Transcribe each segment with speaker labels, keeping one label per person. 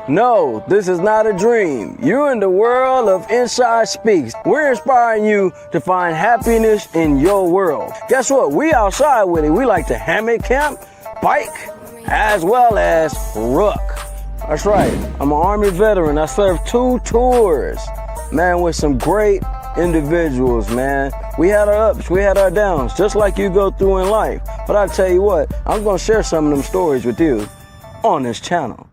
Speaker 1: No, this is not a dream. You're in the world of Inside Speaks. We're inspiring you to find happiness in your world. Guess what? We outside with it. We like to hammock camp, bike, as well as ruck. That's right. I'm an Army veteran. I served 2 tours, man, with some great individuals, man. We had our ups, we had our downs, just like you go through in life. But I tell you what, I'm gonna share some of them stories with you on this channel.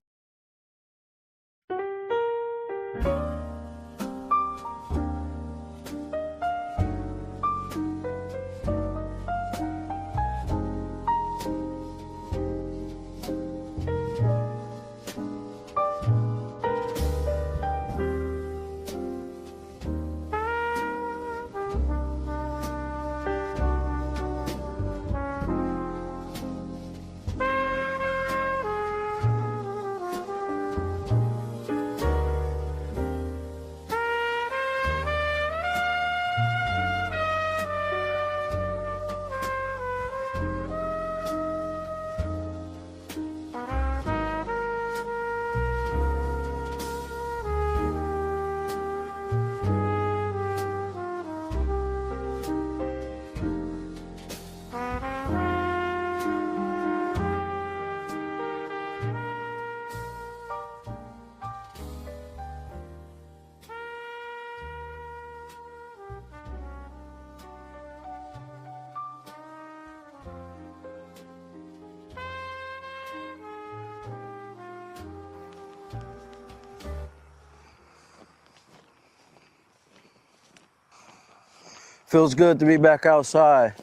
Speaker 1: Feels good to be back outside.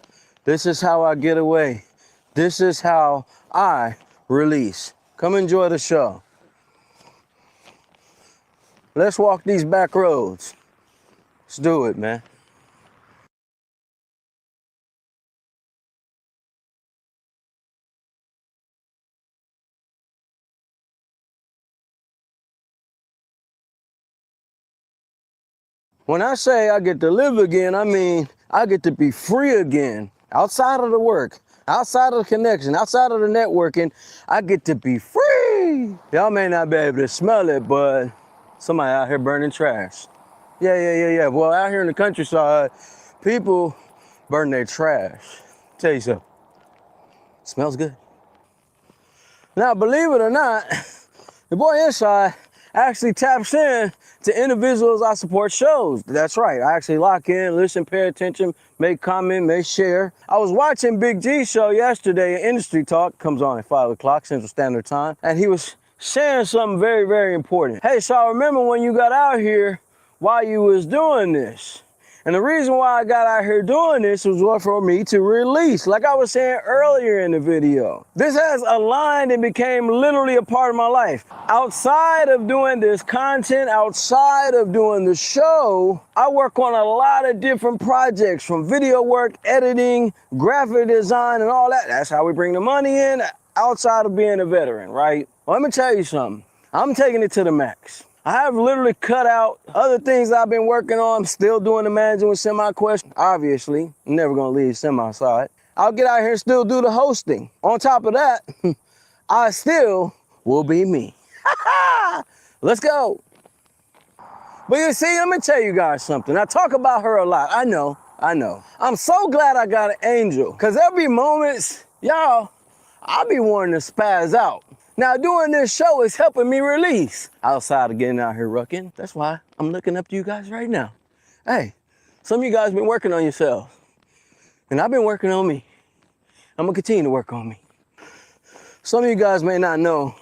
Speaker 1: This is how I get away. This is how I release. Come enjoy the show. Let's walk these back roads. Let's do it, man. When I say I get to live again, I mean I get to be free again. Outside of the work, outside of the connection, outside of the networking, I get to be free. Y'all may not be able to smell it, but somebody out here burning trash. Yeah. Well, out here in the countryside, people burn their trash. Tell you something, smells good. Now, believe it or not, the boy inside actually taps in to individuals I support shows. That's right. I actually lock in, listen, pay attention, make comment, make share. I was watching Big G's show yesterday, Industry Talk, comes on at 5 o'clock Central Standard Time, and he was sharing something very, very important. Hey, so I remember when you got out here while you was doing this. And the reason why I got out here doing this was for me to release, like I was saying earlier in the video. This has aligned and became literally a part of my life. Outside of doing this content, outside of doing the show, I work on a lot of different projects, from video work, editing, graphic design, and all that. That's how we bring the money in outside of being a veteran, right? Well, let me tell you something. I'm taking it to the max. I have literally cut out other things I've been working on. I'm still doing the managing with SemiQuest. Obviously, I'm never gonna leave Semi aside. I'll get out here and still do the hosting. On top of that, I still will be me. Let's go. But you see, let me tell you guys something. I talk about her a lot. I know. I'm so glad I got an angel, because there be moments, y'all, I'll be wanting to spaz out. Now, doing this show is helping me release outside of getting out here rucking. That's why I'm looking up to you guys right now. Hey, some of you guys been working on yourselves, and I've been working on me. I'm gonna continue to work on me. Some of you guys may not know,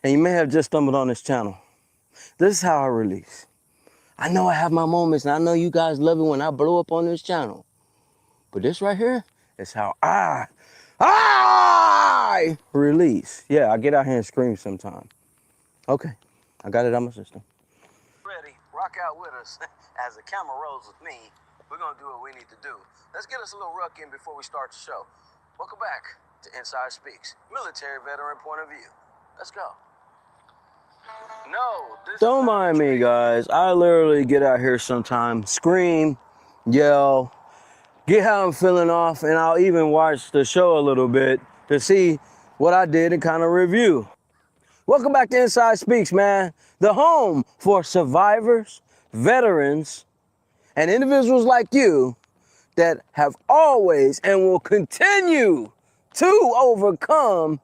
Speaker 1: and you may have just stumbled on this channel. This is how I release. I know I have my moments, and I know you guys love it when I blow up on this channel. But this right here is how I release. Yeah, I get out here and scream sometimes. Okay, I got it on my system. Ready, rock out with us. As the camera rolls with me, we're gonna do what we need to do. Let's get us a little ruck in before we start the show. Welcome back to Inside Speaks, military veteran point of view. Let's go. No, don't mind me, guys. I literally get out here sometimes, scream, yell, get how I'm feeling off, and I'll even watch the show a little bit to see what I did and kind of review. Welcome back to Inside Speaks, man. The home for survivors, veterans, and individuals like you that have always and will continue to overcome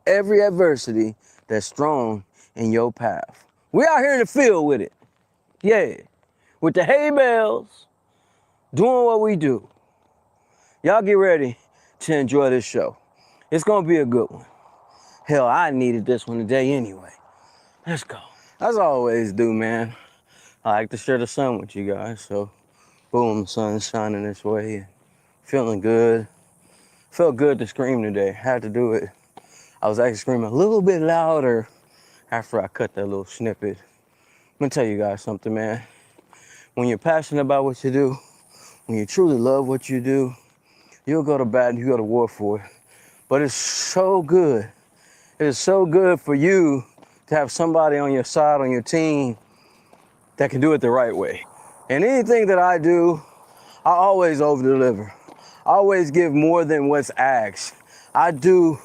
Speaker 1: every adversity that's thrown in your path. We out here in the field with it. Yeah. With the hay bales, doing what we do. Y'all get ready to enjoy this show. It's gonna be a good one. Hell, I needed this one today anyway. Let's go. As I always do, man, I like to share the sun with you guys. So, boom, sun's shining this way. Feeling good. Felt good to scream today. Had to do it. I was actually screaming a little bit louder after I cut that little snippet. I'm gonna tell you guys something, man. When you're passionate about what you do, when you truly love what you do, you'll go to bat and you go to war for it. But it's so good. It is so good for you to have somebody on your side, on your team, that can do it the right way. And anything that I do, I always over-deliver. I always give more than what's asked. I do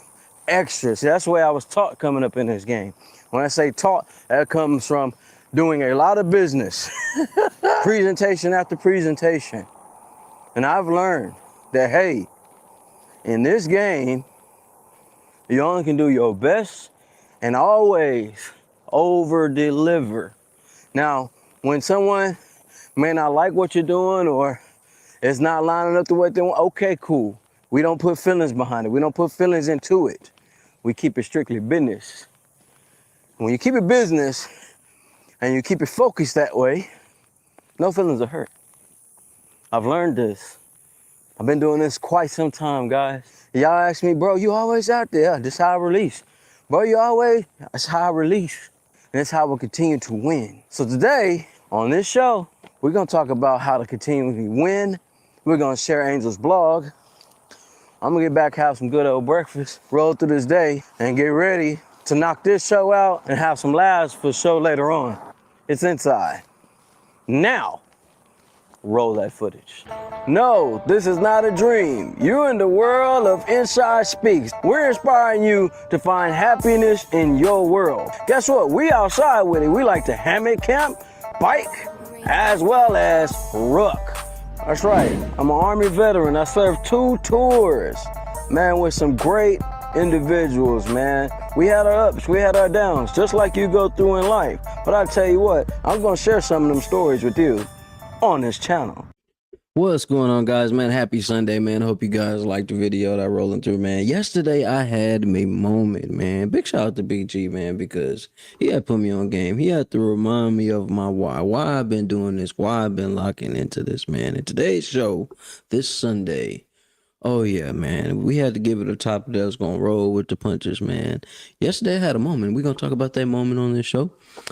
Speaker 1: extra. See, that's the way I was taught coming up in this game. When I say taught, that comes from doing a lot of business, presentation after presentation. And I've learned that, hey, in this game, you only can do your best and always over-deliver. Now, when someone may not like what you're doing or it's not lining up to what they want, okay, cool. We don't put feelings behind it. We don't put feelings into it. We keep it strictly business. When you keep it business and you keep it focused that way, no feelings are hurt. I've learned this. I've been doing this quite some time, guys. Y'all ask me, bro, you always out there. This is how I release. Bro, that's how I release. And that's how we'll continue to win. So today, on this show, we're gonna talk about how to continually win. We're gonna share Angel's blog. I'm gonna get back, have some good old breakfast, roll through this day, and get ready to knock this show out and have some laughs for the show later on. It's Inside. Now, roll that footage. No, this is not a dream. You're in the world of Inside Speaks. We're inspiring you to find happiness in your world. Guess what? We outside with it. We like to hammock camp, bike, as well as ruck. That's right. I'm an Army veteran. I served 2 tours, man, with some great individuals, man. We had our ups, we had our downs, just like you go through in life. But I tell you what, I'm gonna share some of them stories with you on this channel. What's going on, guys, man? Happy Sunday, man. Hope you guys liked the video that I rolling through, man. Yesterday I had a moment, man. Big shout out to Big G, man, because he had put me on game. He had to remind me of my why I've been doing this, why I've been locking into this, man. And today's show, this Sunday, oh yeah, man, we had to give it a top that was gonna roll with the punches, man. Yesterday I had a moment. We're gonna talk about that moment on this show,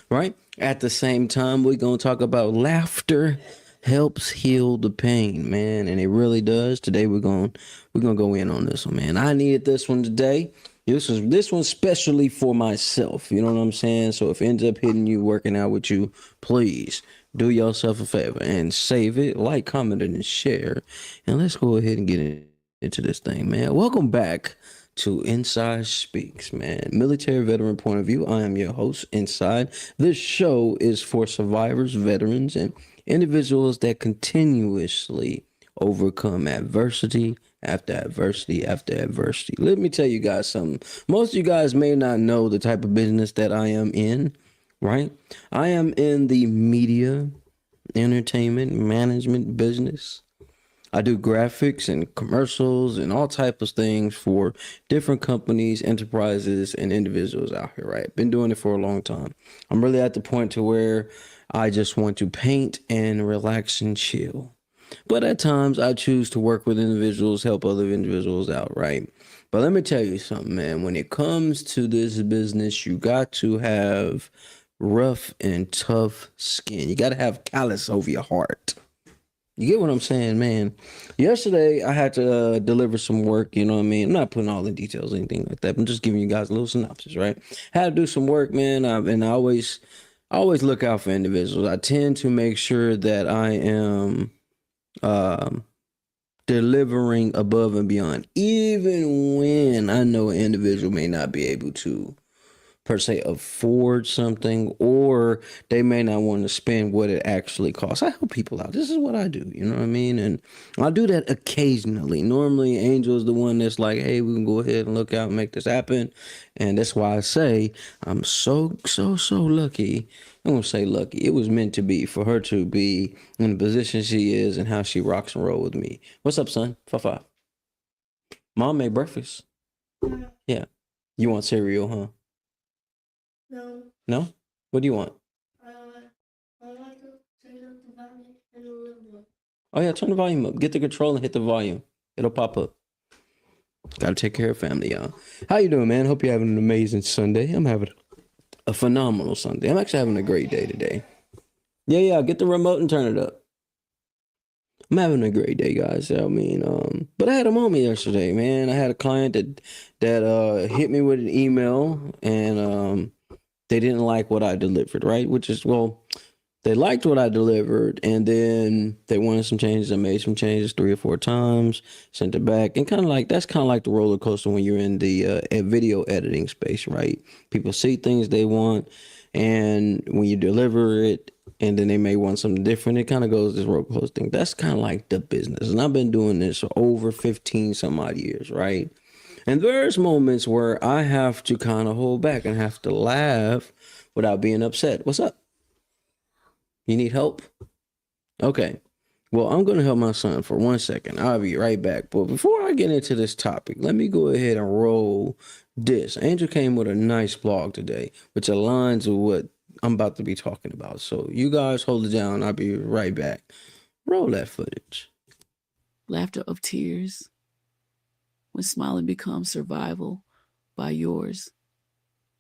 Speaker 1: right? At the same time, we're gonna talk about laughter helps heal the pain, man, and it really does. Today we're gonna go in on this one, man. I needed this one today. This one's specially for myself. You know what I'm saying? So if it ends up hitting you, working out with you, please do yourself a favor and save it, like, comment, and share. And let's go ahead and get into this thing, man. Welcome back to Inside Speaks, man. Military veteran point of view. I am your host, Inside. This show is for survivors, veterans, and individuals that continuously overcome adversity after adversity after adversity. Let me tell you guys something. Most of you guys may not know the type of business that I am in, right? I am in the media, entertainment, management business. I do graphics and commercials and all types of things for different companies, enterprises, and individuals out here, right? Been doing it for a long time. I'm really at the point to where I just want to paint and relax and chill. But at times I choose to work with individuals, help other individuals out, right? But let me tell you something, man. When it comes to this business, you got to have rough and tough skin. You got to have callus over your heart. You get what I'm saying, man? Yesterday, I had to deliver some work, you know what I mean? I'm not putting all the details or anything like that. I'm just giving you guys a little synopsis, right? Had to do some work, man, and I always look out for individuals. I tend to make sure that I am delivering above and beyond, even when I know an individual may not be able to per se afford something, or they may not want to spend what it actually costs. I help people out. This is what I do. You know what I mean? And I do that occasionally. Normally, Angel is the one that's like, hey, we can go ahead and look out and make this happen. And that's why I say I'm so, so, so lucky. I'm going to say lucky. It was meant to be for her to be in the position she is and how she rocks and roll with me. What's up, son? 5-5. Mom made breakfast. Yeah. You want cereal, huh?
Speaker 2: No.
Speaker 1: No? What do you want?
Speaker 2: I like to turn up the volume and a little more.
Speaker 1: Oh yeah, turn the volume up. Get the control and hit the volume. It'll pop up. Gotta take care of family, y'all. How you doing, man? Hope you're having an amazing Sunday. I'm having a phenomenal Sunday. I'm actually having a great day today. Yeah, get the remote and turn it up. I'm having a great day, guys. I mean, but I had a moment yesterday, man. I had a client that hit me with an email, and they didn't like what I delivered, right? Which is, well, they liked what I delivered, and then they wanted some changes. I made some changes 3 or 4 times, sent it back, and that's kind of like the roller coaster when you're in the video editing space, right? People see things they want, and when you deliver it, and then they may want something different, it kind of goes this roller coaster thing. That's kind of like the business, and I've been doing this for over 15 some odd years, right? And there's moments where I have to kind of hold back and have to laugh without being upset. What's up? You need help? Okay. Well, I'm going to help my son for 1 second. I'll be right back. But before I get into this topic, let me go ahead and roll this. Angel came with a nice blog today, which aligns with what I'm about to be talking about. So you guys hold it down. I'll be right back. Roll that footage.
Speaker 3: Laughter of tears, when smiling becomes survival, by yours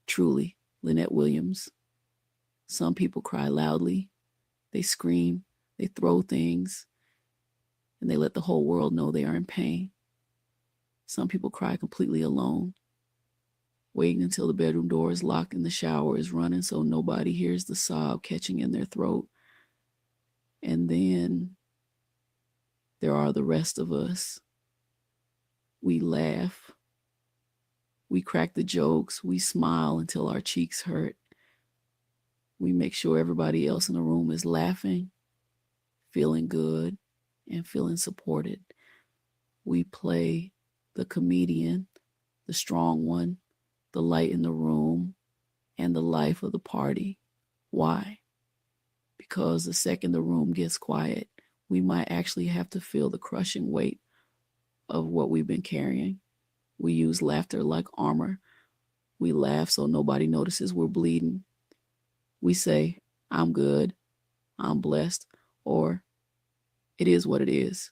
Speaker 3: truly, Lynette Williams. Some people cry loudly, they scream, they throw things, and they let the whole world know they are in pain. Some people cry completely alone, waiting until the bedroom door is locked and the shower is running so nobody hears the sob catching in their throat. And then there are the rest of us. We laugh, we crack the jokes, we smile until our cheeks hurt. We make sure everybody else in the room is laughing, feeling good, and feeling supported. We play the comedian, the strong one, the light in the room, and the life of the party. Why? Because the second the room gets quiet, we might actually have to feel the crushing weight of what we've been carrying. We use laughter like armor. We laugh so nobody notices we're bleeding. We say, I'm good, I'm blessed, or it is what it is.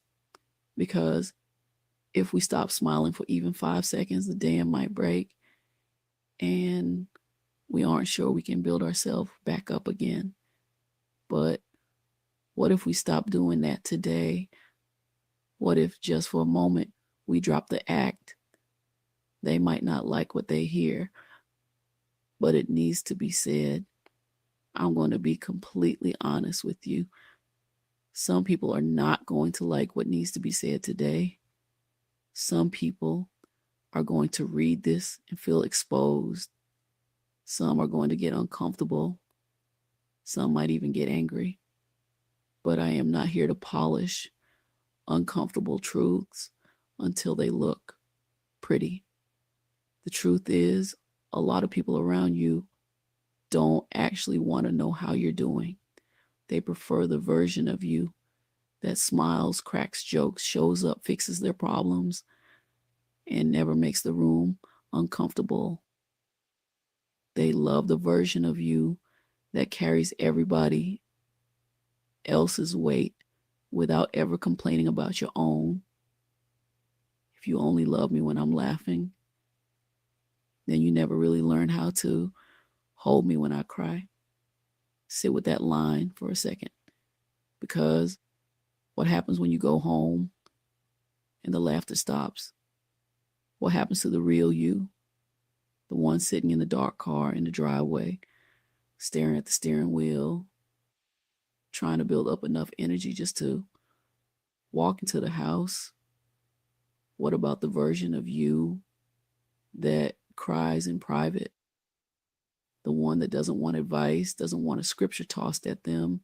Speaker 3: Because if we stop smiling for even 5 seconds, the dam might break, and we aren't sure we can build ourselves back up again. But what if we stop doing that today? What if just for a moment we drop the act? They might not like what they hear, but it needs to be said. I'm going to be completely honest with you. Some people are not going to like what needs to be said today. Some people are going to read this and feel exposed. Some are going to get uncomfortable. Some might even get angry. But I am not here to polish uncomfortable truths until they look pretty. The truth is, a lot of people around you don't actually want to know how you're doing. They prefer the version of you that smiles, cracks jokes, shows up, fixes their problems, and never makes the room uncomfortable. They love the version of you that carries everybody else's weight without ever complaining about your own. If you only love me when I'm laughing, then you never really learn how to hold me when I cry. Sit with that line for a second, because what happens when you go home and the laughter stops? What happens to the real you? The one sitting in the dark car in the driveway, staring at the steering wheel, trying to build up enough energy just to walk into the house. What about the version of you that cries in private? the one that doesn't want advice, doesn't want a scripture tossed at them,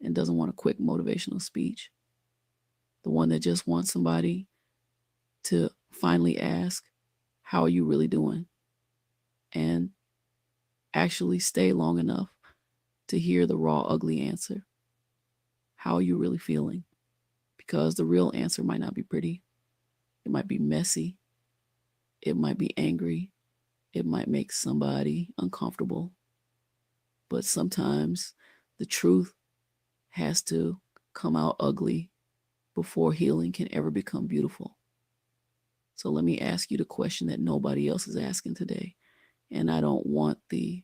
Speaker 3: and doesn't want a quick motivational speech. The one that just wants somebody to finally ask, how are you really doing? And actually stay long enough to hear the raw, ugly answer. How are you really feeling? Because the real answer might not be pretty. It might be messy. It might be angry. It might make somebody uncomfortable. But sometimes the truth has to come out ugly before healing can ever become beautiful. So let me ask you the question that nobody else is asking today. And I don't want the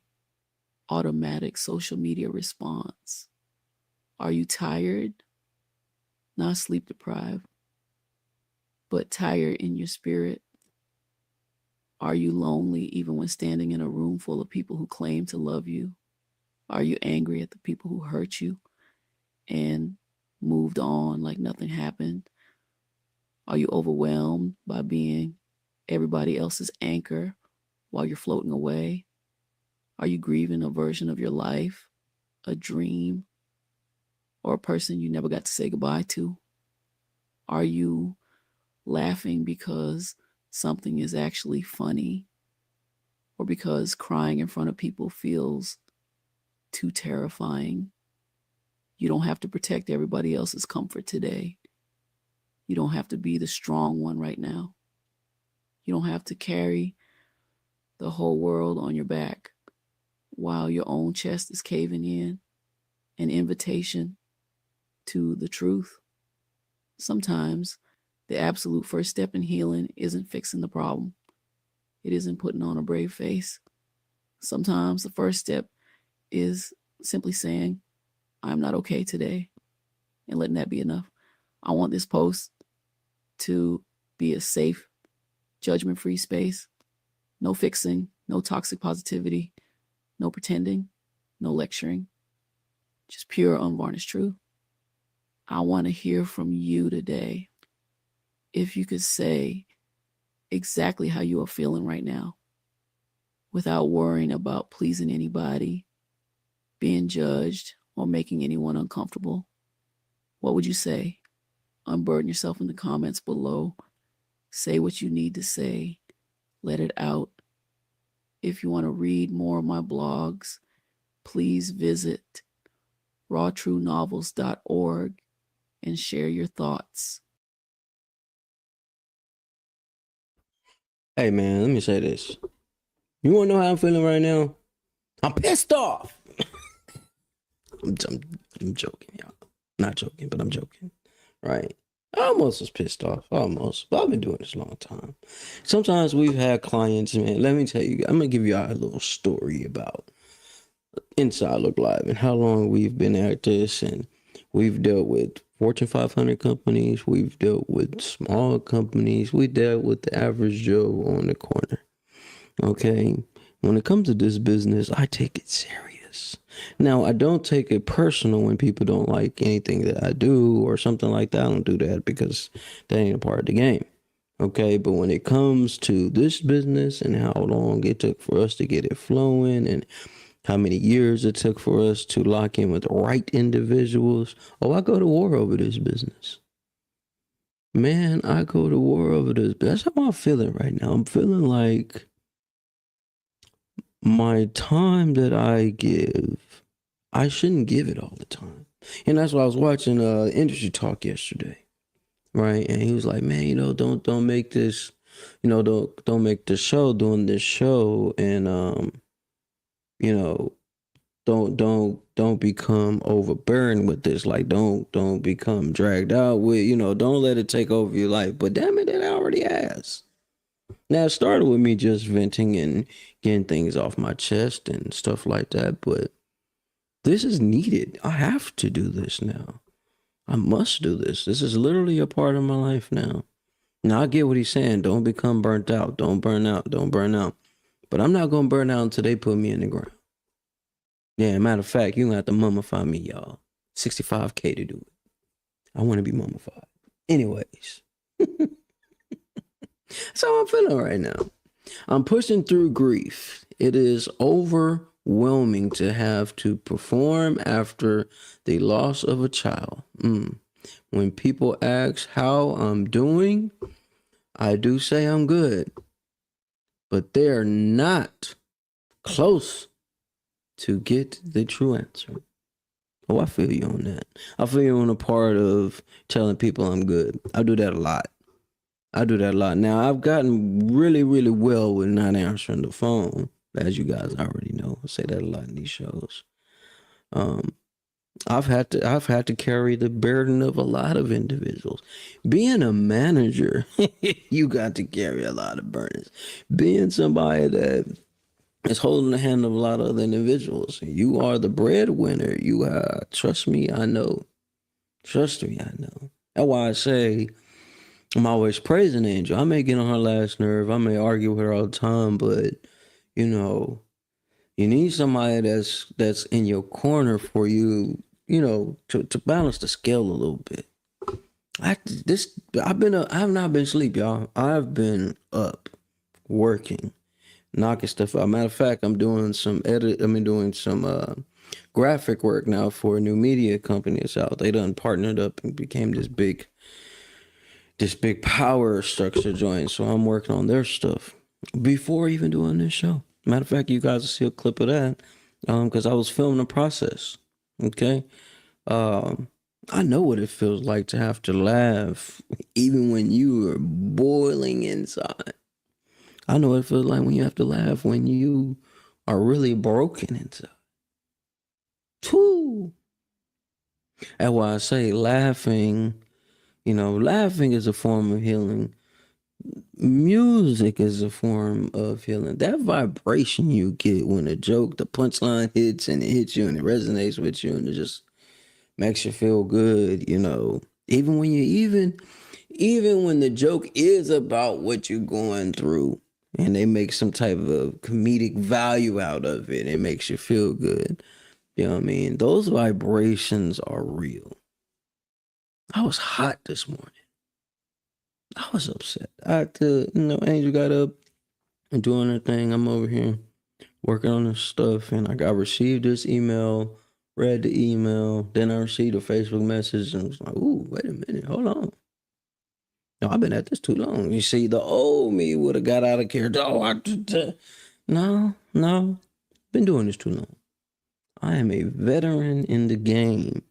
Speaker 3: automatic social media response. Are you tired? Not sleep deprived, but tired in your spirit? Are you lonely even when standing in a room full of people who claim to love you? Are you angry at the people who hurt you and moved on like nothing happened? Are you overwhelmed by being everybody else's anchor while you're floating away? Are you grieving a version of your life, a dream, or a person you never got to say goodbye to? Are you laughing because something is actually funny, or because crying in front of people feels too terrifying? You don't have to protect everybody else's comfort today. You don't have to be the strong one right now. You don't have to carry the whole world on your back while your own chest is caving in. An invitation to the truth. Sometimes the absolute first step in healing isn't fixing the problem. It isn't putting on a brave face. Sometimes the first step is simply saying, I'm not okay today, and letting that be enough. I want this post to be a safe, judgment-free space. No fixing, no toxic positivity, no pretending, no lecturing. Just pure, unvarnished truth. I want to hear from you today. If you could say exactly how you are feeling right now without worrying about pleasing anybody, being judged, or making anyone uncomfortable, what would you say? Unburden yourself in the comments below. Say what you need to say. Let it out. If you want to read more of my blogs, please visit rawtruenovels.org and share your thoughts.
Speaker 1: Hey man, let me say this. You wanna know how I'm feeling right now? I'm pissed off. I'm joking, y'all. Not joking, but I'm joking. Right? I almost was pissed off. Almost. But I've been doing this a long time. Sometimes we've had clients, man. Let me tell you, I'm gonna give you a little story about Inside Look Live and how long we've been at this, and we've dealt with Fortune 500 companies, we've dealt with small companies, we dealt with the average Joe on the corner. Okay, when it comes to this business, I take it serious. Now, I don't take it personal when people don't like anything that I do or something like that. I don't do that because that ain't a part of the game. Okay, but when it comes to this business and how long it took for us to get it flowing and how many years it took for us to lock in with the right individuals. Oh, I go to war over this business. Man, I go to war over this. That's how I'm feeling right now. I'm feeling like my time that I give, I shouldn't give it all the time. And that's why I was watching Industry Talk yesterday. Right? And he was like, man, don't make this, don't make the show doing this show and don't become overburdened with this. Like, don't become dragged out with, don't let it take over your life. But damn it, it already has. Now, it started with me just venting and getting things off my chest and stuff like that. But this is needed. I have to do this now. I must do this. This is literally a part of my life now. Now, I get what he's saying. Don't become burnt out. Don't burn out. Don't burn out. But I'm not going to burn out until they put me in the ground. Yeah, matter of fact, you're going to have to mummify me, y'all. $65K to do it. I want to be mummified. Anyways. That's how I'm feeling right now. I'm pushing through grief. It is over overwhelming to have to perform after the loss of a child. When people ask how I'm doing, I do say I'm good, but they're not close to get the true answer. Oh, I feel you on that. I feel you on the part of telling people I'm good. I do that a lot. Now, I've gotten really, really well with not answering the phone, as you guys already know. I say that a lot in these shows. I've had to carry the burden of a lot of individuals. Being a manager, you got to carry a lot of burdens. Being somebody that is holding the hand of a lot of other individuals, you are the breadwinner. You are. Trust me, I know. Trust me, I know. That's why I say I'm always praising Angel. I may get on her last nerve. I may argue with her all the time, but you know, you need somebody that's in your corner for you, to balance the scale a little bit. I have not been asleep, y'all. I've been up working, knocking stuff out. Matter of fact, I'm doing some graphic work now for a new media company that's out. They done partnered up and became this big power structure joint. So I'm working on their stuff before even doing this show. Matter of fact, you guys will see a clip of that because I was filming the process. Okay. I know what it feels like to have to laugh even when you are boiling inside. I know what it feels like when you have to laugh when you are really broken inside. Whew. That's why I say laughing is a form of healing. Music is a form of healing. That vibration you get when the punchline hits and it hits you and it resonates with you and it just makes you feel good, even when the joke is about what you're going through and they make some type of comedic value out of it, it makes you feel good. You know what I mean? Those vibrations are real. I was hot this morning. I was upset. Angel got up and doing her thing. I'm over here working on this stuff, and I received this email, read the email, then I received a Facebook message, and was like, "Ooh, wait a minute, hold on. No, I've been at this too long." You see, the old me would have got out of character. No, been doing this too long. I am a veteran in the game.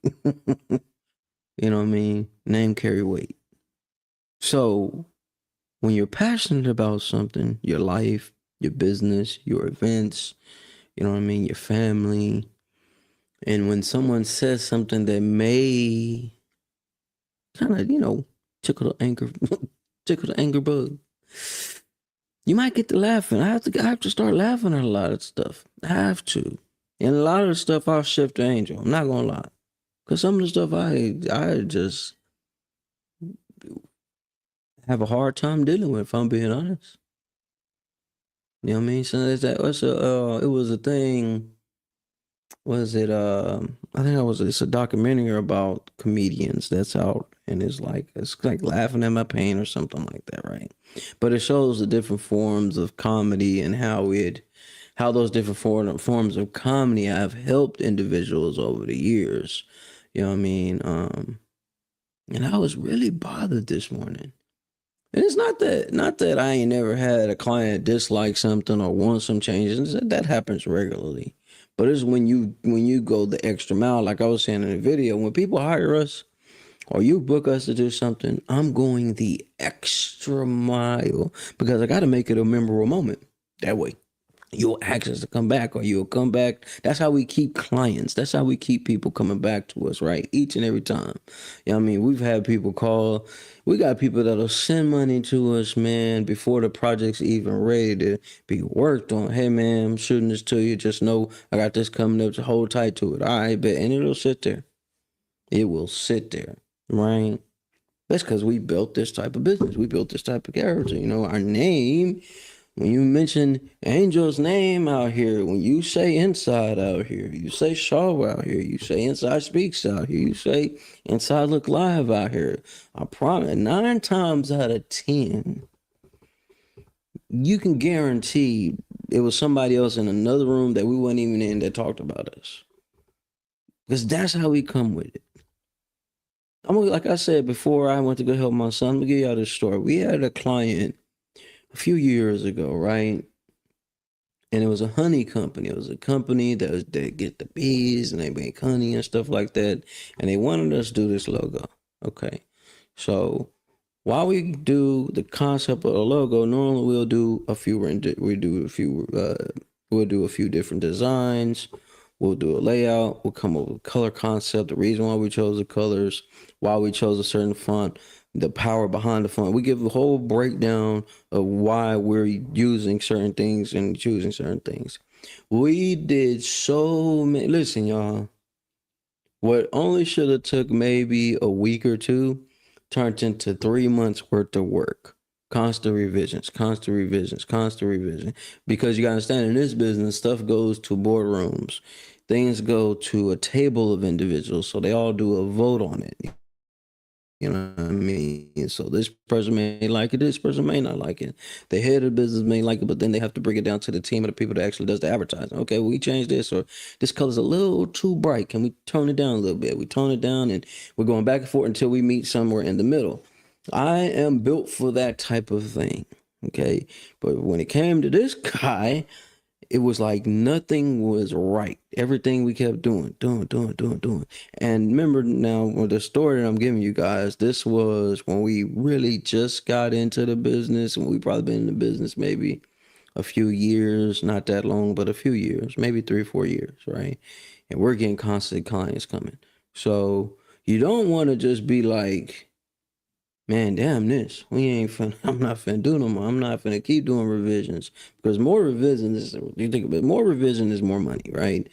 Speaker 1: You know what I mean? Name carry weight. So when you're passionate about something, your life, your business, your events, your family, and when someone says something that may kind of, tickle the anger bug, you might get to laughing. I have to start laughing at a lot of stuff. I have to. And a lot of the stuff I'll shift to Angel. I'm not gonna lie. Because some of the stuff I just have a hard time dealing with, if I'm being honest. You know what I mean? So it was a thing. Was it I think it's a documentary about comedians that's out, and it's like laughing at my pain or something like that, right? But it shows the different forms of comedy and how those different forms of comedy have helped individuals over the years. You know what I mean? And I was really bothered this morning. And it's not that I ain't never had a client dislike something or want some changes. That happens regularly. But it's when you go the extra mile, like I was saying in the video, when people hire us or you book us to do something, I'm going the extra mile because I got to make it a memorable moment. That way you'll ask us to come back or you'll come back. That's how we keep clients. That's how we keep people coming back to us, right? Each and every time. You know what I mean? We've had people call. We got people that'll send money to us, man, before the project's even ready to be worked on. Hey, man, I'm shooting this to you. Just know I got this coming up, to hold tight to it. All right, bet. And it'll sit there. It will sit there, right? That's because we built this type of business. We built this type of character. Our name. When you mention Angel's name out here, when you say Inside out here, you say Shaw out here, you say Inside Speaks out here, you say Inside Look Live out here, I promise 9 times out of 10, you can guarantee it was somebody else in another room that we weren't even in that talked about us. Because that's how we come with it. Like I said before, I went to go help my son. I'm gonna give y'all this story. We had a client a few years ago, right? And it was a honey company. It was a company that get the bees and they make honey and stuff like that. And they wanted us to do this logo. Okay. So while we do the concept of a logo, normally we'll do a few different designs. We'll do a layout. We'll come up with a color concept, the reason why we chose the colors, why we chose a certain font, the power behind the font. We give a whole breakdown of why we're using certain things and choosing certain things. We did so many. Listen, y'all. What only should have took maybe a week or two turned into 3 months worth of work. Constant revisions. Because you gotta understand, in this business, stuff goes to boardrooms. Things go to a table of individuals, so they all do a vote on it. You know what I mean? So this person may like it, this person may not like it. The head of the business may like it, but then they have to bring it down to the team of the people that actually does the advertising. Okay, we changed this, or this color's a little too bright. Can we tone it down a little bit? We tone it down, and we're going back and forth until we meet somewhere in the middle. I am built for that type of thing. Okay, but when it came to this guy, it was like nothing was right. Everything we kept doing. And remember now, with the story that I'm giving you guys, this was when we really just got into the business, and we probably been in the business maybe a few years, not that long, but a few years, maybe 3 or 4 years, right? And we're getting constant clients coming. So you don't want to just be like, man, damn this. I'm not finna do no more. I'm not finna keep doing revisions. Because more revisions, you think about it, more revision is more money, right?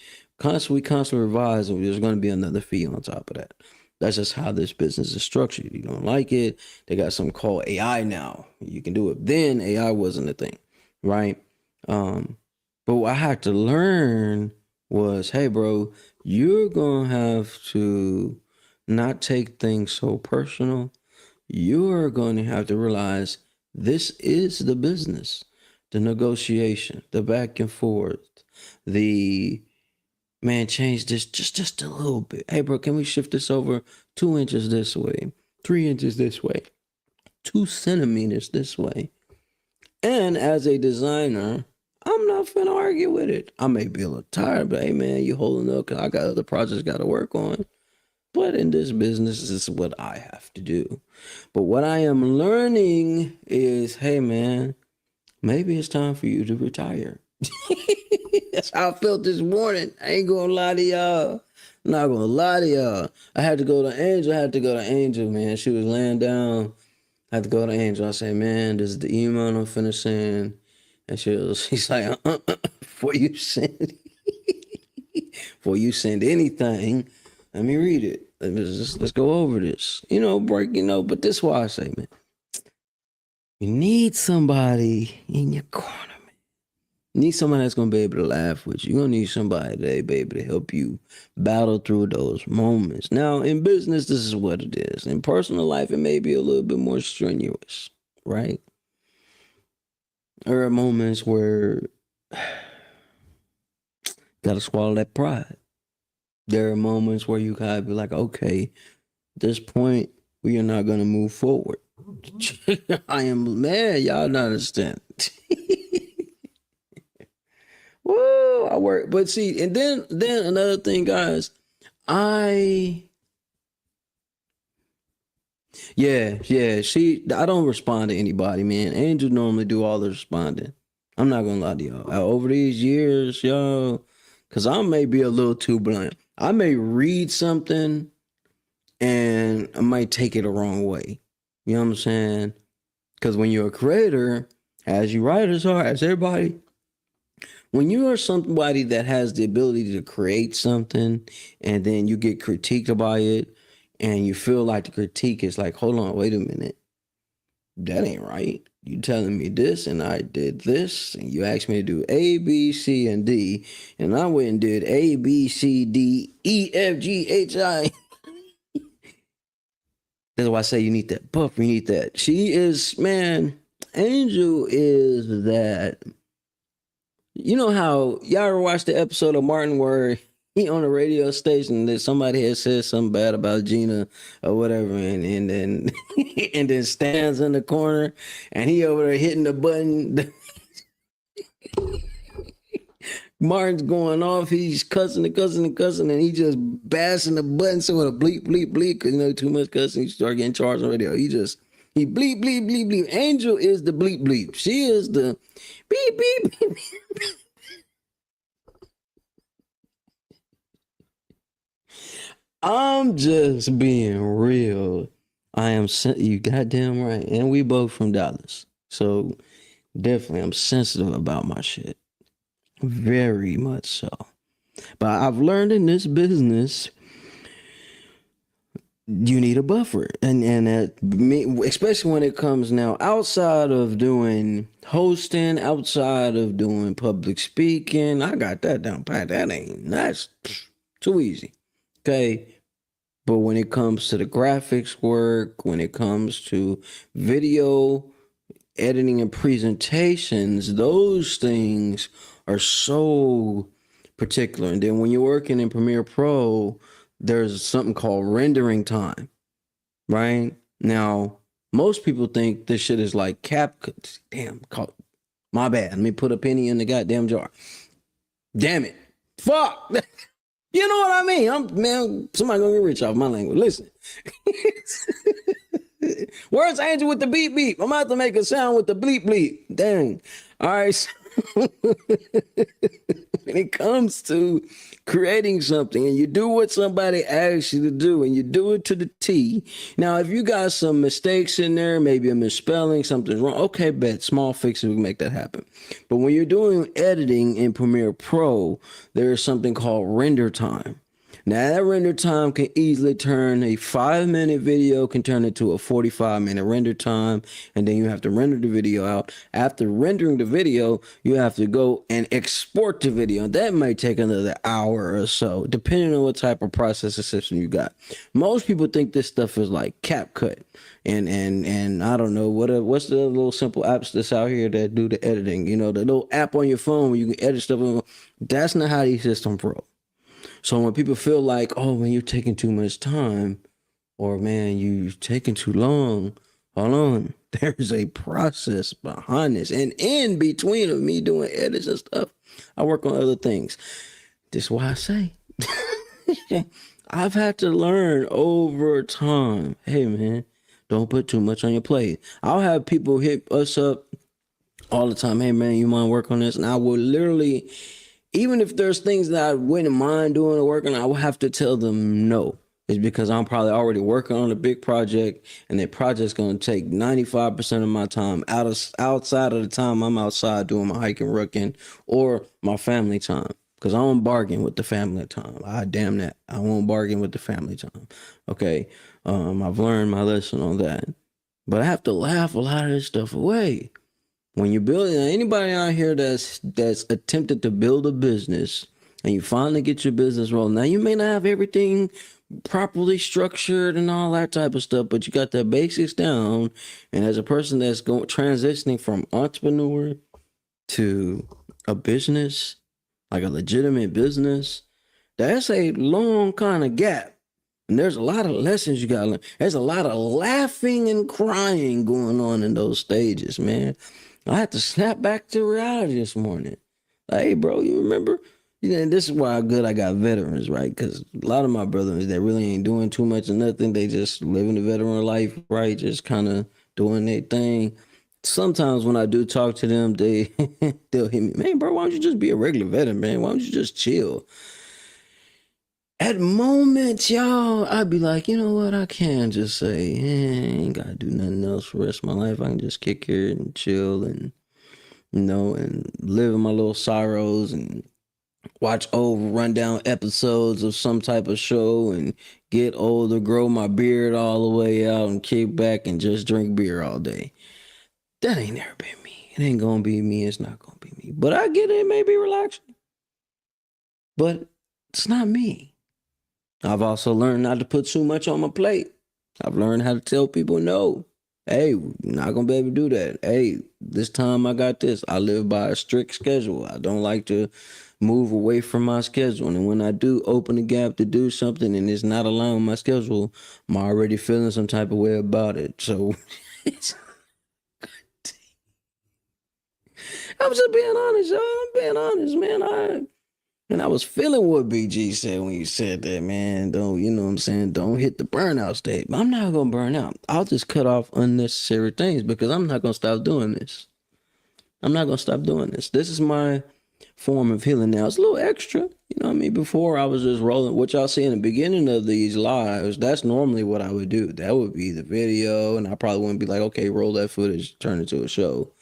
Speaker 1: We constantly revise, and there's gonna be another fee on top of that. That's just how this business is structured. You don't like it, they got something called AI now. You can do it. Then AI wasn't a thing, right? But what I had to learn was, hey bro, you're gonna have to not take things so personal. You're going to have to realize this is the business, the negotiation, the back and forth, the man, change this just a little bit. Hey, bro, can we shift this over 2 inches this way, 3 inches this way, 2 centimeters this way? And as a designer, I'm not finna argue with it. I may be a little tired, but hey, man, you holding up because I got other projects got to work on. But in this business, this is what I have to do. But what I am learning is, hey, man, maybe it's time for you to retire. That's how I felt this morning. I ain't gonna lie to y'all. I'm not gonna lie to y'all. I had to go to Angel. Man. She was laying down. I had to go to Angel. I say, man, this is the email I'm finna send. And she's like, before you send anything, let me read it. Let's go over this. But this is why I say, man, you need somebody in your corner, man. You need somebody that's gonna be able to laugh with you. You're gonna need somebody that be able to help you battle through those moments. Now, in business, this is what it is. In personal life, it may be a little bit more strenuous, right? There are moments where gotta swallow that pride. There are moments where you gotta be like, okay, at this point, we are not gonna move forward. I am, man, y'all not understand. Whoa, I work, but see, and then another thing, guys, I don't respond to anybody, man. Angel normally do all the responding. I'm not gonna lie to y'all. Over these years, y'all, because I may be a little too blunt. I may read something and I might take it the wrong way. You know what I'm saying? Because when you're a creator, as you writers are, as everybody, when you are somebody that has the ability to create something and then you get critiqued by it and you feel like the critique is like, hold on, wait a minute. That ain't right. You telling me this and I did this and you asked me to do A, B, C, and D and I went and did A, B, C, D, E, F, G, H, I. That's why I say you need that buffer. You need that. She is, man, Angel is that. You know how y'all ever watched the episode of Martin where he on a radio station that somebody had said something bad about Gina or whatever, and then and then stands in the corner and he over there hitting the button. Martin's going off, he's cussing and cussing and cussing, and he just bashing the button so with a bleep, bleep, bleep, because you know too much cussing, you start getting charged on radio. He bleep, bleep, bleep, bleep. Angel is the bleep, bleep. She is the beep, beep, beep, beep. I'm just being real. I am, you goddamn right. And we both from Dallas. So definitely I'm sensitive about my shit. Very much so. But I've learned in this business, you need a buffer. And especially when it comes now outside of doing hosting, outside of doing public speaking, I got that down pat. That's too easy. Okay. But when it comes to the graphics work, when it comes to video editing and presentations, those things are so particular. And then when you're working in Premiere Pro, there's something called rendering time, right? Now, most people think this shit is like CapCut. Damn, my bad. Let me put a penny in the goddamn jar. Damn it. Fuck. You know what I mean? Man, somebody gonna get rich off my language. Listen. Where's Angel with the beep beep? I'm about to make a sound with the bleep bleep. Dang. All right. So when it comes to creating something and you do what somebody asks you to do and you do it to the T. Now, if you got some mistakes in there, maybe a misspelling, something's wrong. Okay, bet small fixes we can make that happen. But when you're doing editing in Premiere Pro, there is something called render time. Now that render time can easily turn a 5-minute video can turn into a 45-minute render time, and then you have to render the video out. After rendering the video, you have to go and export the video. That might take another hour or so, depending on what type of processing system you got. Most people think this stuff is like CapCut, and I don't know what's the little simple apps that's out here that do the editing. You know, the little app on your phone where you can edit stuff. That's not how these systems roll. So when people feel like, oh, man, you're taking too much time, or man, you're taking too long, hold on. There's a process behind this. And in between of me doing edits and stuff, I work on other things. This is why I say, I've had to learn over time, hey, man, don't put too much on your plate. I'll have people hit us up all the time, hey, man, you mind work on this? And I will literally... Even if there's things that I wouldn't mind doing or working, I will have to tell them no. It's because I'm probably already working on a big project, and that project's going to take 95% of my time outside of the time I'm outside doing my hiking, rucking, or my family time. Because I won't bargain with the family time. I damn that. I won't bargain with the family time. Okay. I've learned my lesson on that. But I have to laugh a lot of this stuff away. When you're building, anybody out here that's attempted to build a business and you finally get your business rolling, now you may not have everything properly structured and all that type of stuff, but you got the basics down. And as a person that's transitioning from entrepreneur to a business, like a legitimate business, that's a long kind of gap. And there's a lot of lessons you got to learn. There's a lot of laughing and crying going on in those stages, man. I had to snap back to reality this morning. Like, hey, bro, you remember? You know, this is why good I got veterans, right? Because a lot of my brothers, they really ain't doing too much of nothing. They just living the veteran life, right? Just kind of doing their thing. Sometimes when I do talk to them, they'll hit me, man, bro, why don't you just be a regular veteran, man? Why don't you just chill? At moments, y'all, I'd be like, you know what? I can just say, I ain't got to do nothing else for the rest of my life. I can just kick here and chill and, you know, and live in my little sorrows and watch old rundown episodes of some type of show and get older, grow my beard all the way out and kick back and just drink beer all day. That ain't never been me. It ain't going to be me. It's not going to be me. But I get it. It may be relaxing. But it's not me. I've also learned not to put too much on my plate. I've learned how to tell people no. Hey, not gonna be able to do that. Hey, this time I got this. I live by a strict schedule. I don't like to move away from my schedule. And when I do open the gap to do something and it's not aligned with my schedule, I'm already feeling some type of way about it. So I'm just being honest, y'all. I'm being honest, man. And I was feeling what BG said when you said that, man. Don't, you know what I'm saying? Don't hit the burnout state. But I'm not going to burn out. I'll just cut off unnecessary things because I'm not going to stop doing this. I'm not going to stop doing this. This is my form of healing now. It's a little extra. You know what I mean? Before I was just rolling. What y'all see in the beginning of these lives, that's normally what I would do. That would be the video. And I probably wouldn't be like, okay, roll that footage, turn it to a show.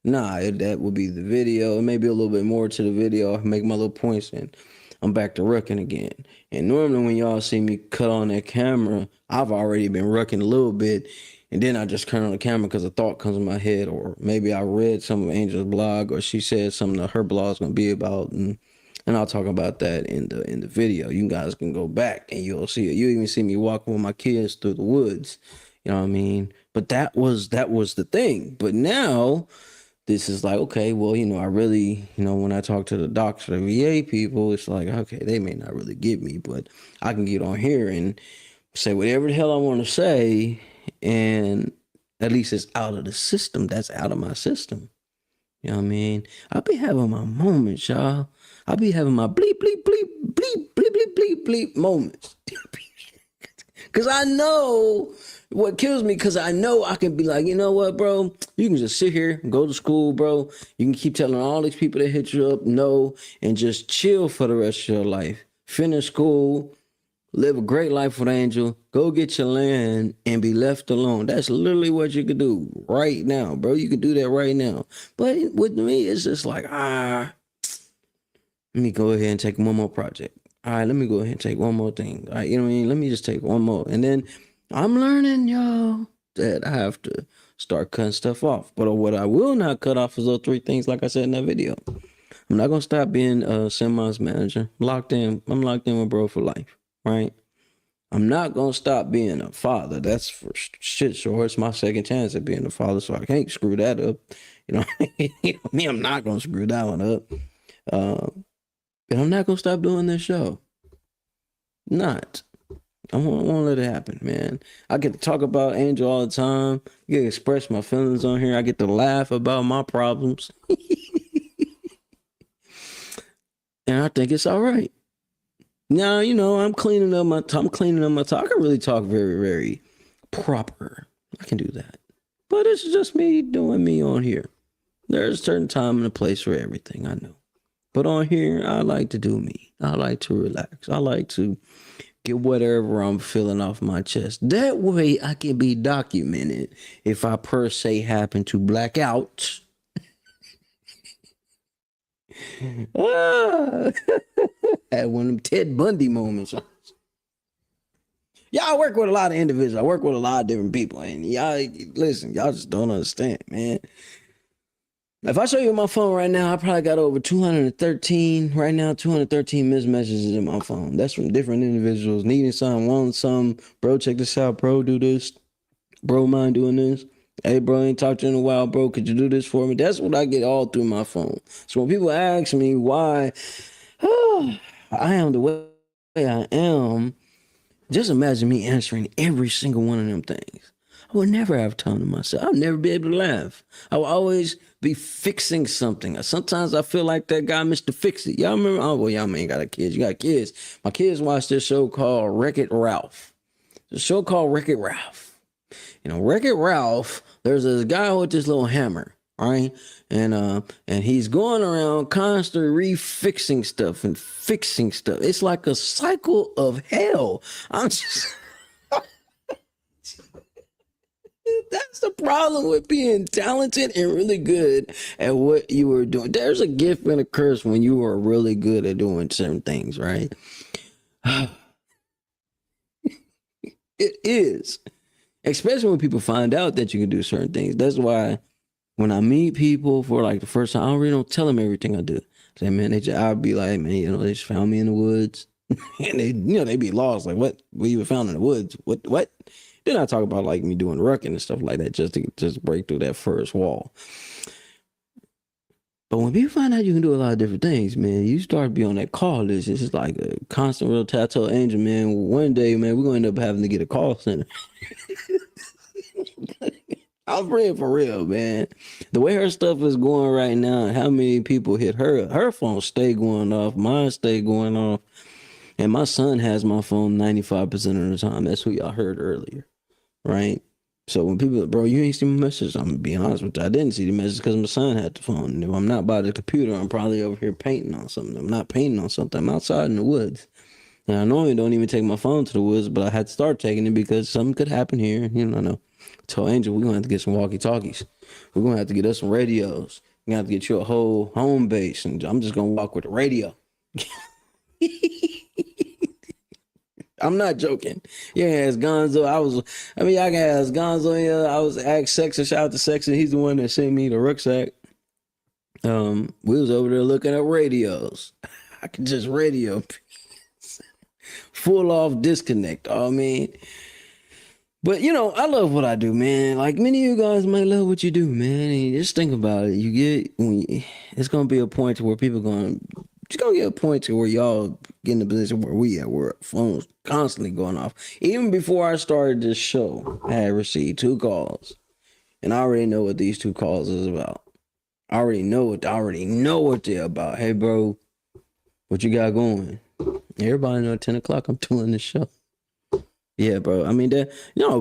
Speaker 1: Nah, that would be the video. Maybe a little bit more to the video. I make my little points and I'm back to rucking again. And normally when y'all see me cut on that camera, I've already been rucking a little bit. And then I just turn on the camera because a thought comes in my head. Or maybe I read some of Angel's blog or she said something that her blog is going to be about. And I'll talk about that in the video. You guys can go back and you'll see it. You even see me walking with my kids through the woods. You know what I mean? But that was the thing. But now this is like, okay, well, you know, I really, you know, when I talk to the docs or the VA people, it's like, okay, they may not really get me, but I can get on here and say whatever the hell I want to say. And at least it's out of the system. That's out of my system. You know what I mean? I'll be having my moments, y'all. I'll be having my bleep, bleep, bleep, bleep, bleep, bleep, bleep, bleep moments. Because I know what kills me, because I know I can be like, you know what, bro? You can just sit here, go to school, bro. You can keep telling all these people that hit you up no, and just chill for the rest of your life. Finish school, live a great life with Angel, go get your land, and be left alone. That's literally what you could do right now, bro. You can do that right now. But with me, it's just like, let me go ahead and take one more project. All right, let me go ahead and take one more thing. All right, you know what I mean? Let me just take one more. And then I'm learning, y'all, that I have to start cutting stuff off. But what I will not cut off is those 3 things, like I said in that video. I'm not going to stop being Semi's manager. I'm locked in with bro for life, right? I'm not going to stop being a father. That's for shit sure. It's my second chance at being a father, so I can't screw that up. You know what I mean? I'm not going to screw that one up. And I'm not going to stop doing this show. Not. I won't let it happen, man. I get to talk about Angel all the time. I get to express my feelings on here. I get to laugh about my problems. And I think it's all right. Now, you know, I'm cleaning up my talk. I can really talk very, very proper. I can do that. But it's just me doing me on here. There's a certain time and a place for everything, I know. But on here, I like to do me. I like to relax. I like to get whatever I'm feeling off my chest. That way I can be documented if I per se happen to black out. Had one of them Ted Bundy moments. Y'all work with a lot of individuals. I work with a lot of different people. And y'all, listen, y'all just don't understand, man. If I show you my phone right now, I probably got over 213 missed messages in my phone. That's from different individuals needing something, wanting something. Bro, check this out. Bro, do this. Bro, mind doing this. Hey, bro, ain't talked to you in a while, bro. Could you do this for me? That's what I get all through my phone. So when people ask me why I am the way I am, just imagine me answering every single one of them things. I would never have time to myself. I'd never be able to laugh. I would always be fixing something. Sometimes I feel like that guy, Mr. Fix It. Y'all remember? Oh, well, y'all ain't got a kid. You got kids. My kids watch this show called Wreck-It Ralph. The show called Wreck-It Ralph. You know, Wreck-It Ralph, there's this guy with this little hammer, right? And he's going around constantly refixing stuff and fixing stuff. It's like a cycle of hell. I'm just... That's the problem with being talented and really good at what you were doing. There's a gift and a curse when you are really good at doing certain things, right? It is. Especially when people find out that you can do certain things. That's why when I meet people for like the first time, I don't tell them everything I do. Say, man, I'll be like, man, you know, they just found me in the woods. And they be lost. Like, what? We were found in the woods. What? Then I talk about like me doing rucking and stuff like that just to break through that first wall. But when people find out you can do a lot of different things, man, you start to be on that call list. It's just like a constant real tattoo angel, man. One day, man, we're going to end up having to get a call center. I'm praying for real, man. The way her stuff is going right now, and how many people hit her phone stay going off, mine stay going off. And my son has my phone 95% of the time. That's who y'all heard earlier, right? So when people, bro, you ain't seen my message, I'm gonna be honest with you. I didn't see the message because my son had the phone. And if I'm not by the computer, I'm probably over here painting on something. I'm not painting on something. I'm outside in the woods. And I normally don't even take my phone to the woods, but I had to start taking it because something could happen here. You know, I know. I told Angel, we're gonna have to get some walkie-talkies. We're gonna have to get us some radios. We're gonna have to get you a whole home base, and I'm just gonna walk with the radio. I'm not joking. Yeah, it's Gonzo. I can ask Gonzo. Yeah, I was asked Sexton. Shout out to Sexton. He's the one that sent me the rucksack. We was over there looking at radios. I could just radio. Full off disconnect. I mean, but you know, I love what I do, man. Like many of you guys might love what you do, man. And just think about it. It's gonna be a point to where people it's gonna get a point to where y'all get in the position where phones constantly going off. Even before I started this show, I had received 2 calls, and I already know what these 2 calls is about. I already know what they're about. Hey, bro, what you got going? Everybody know at 10 o'clock I'm doing this show. Yeah, bro. I mean,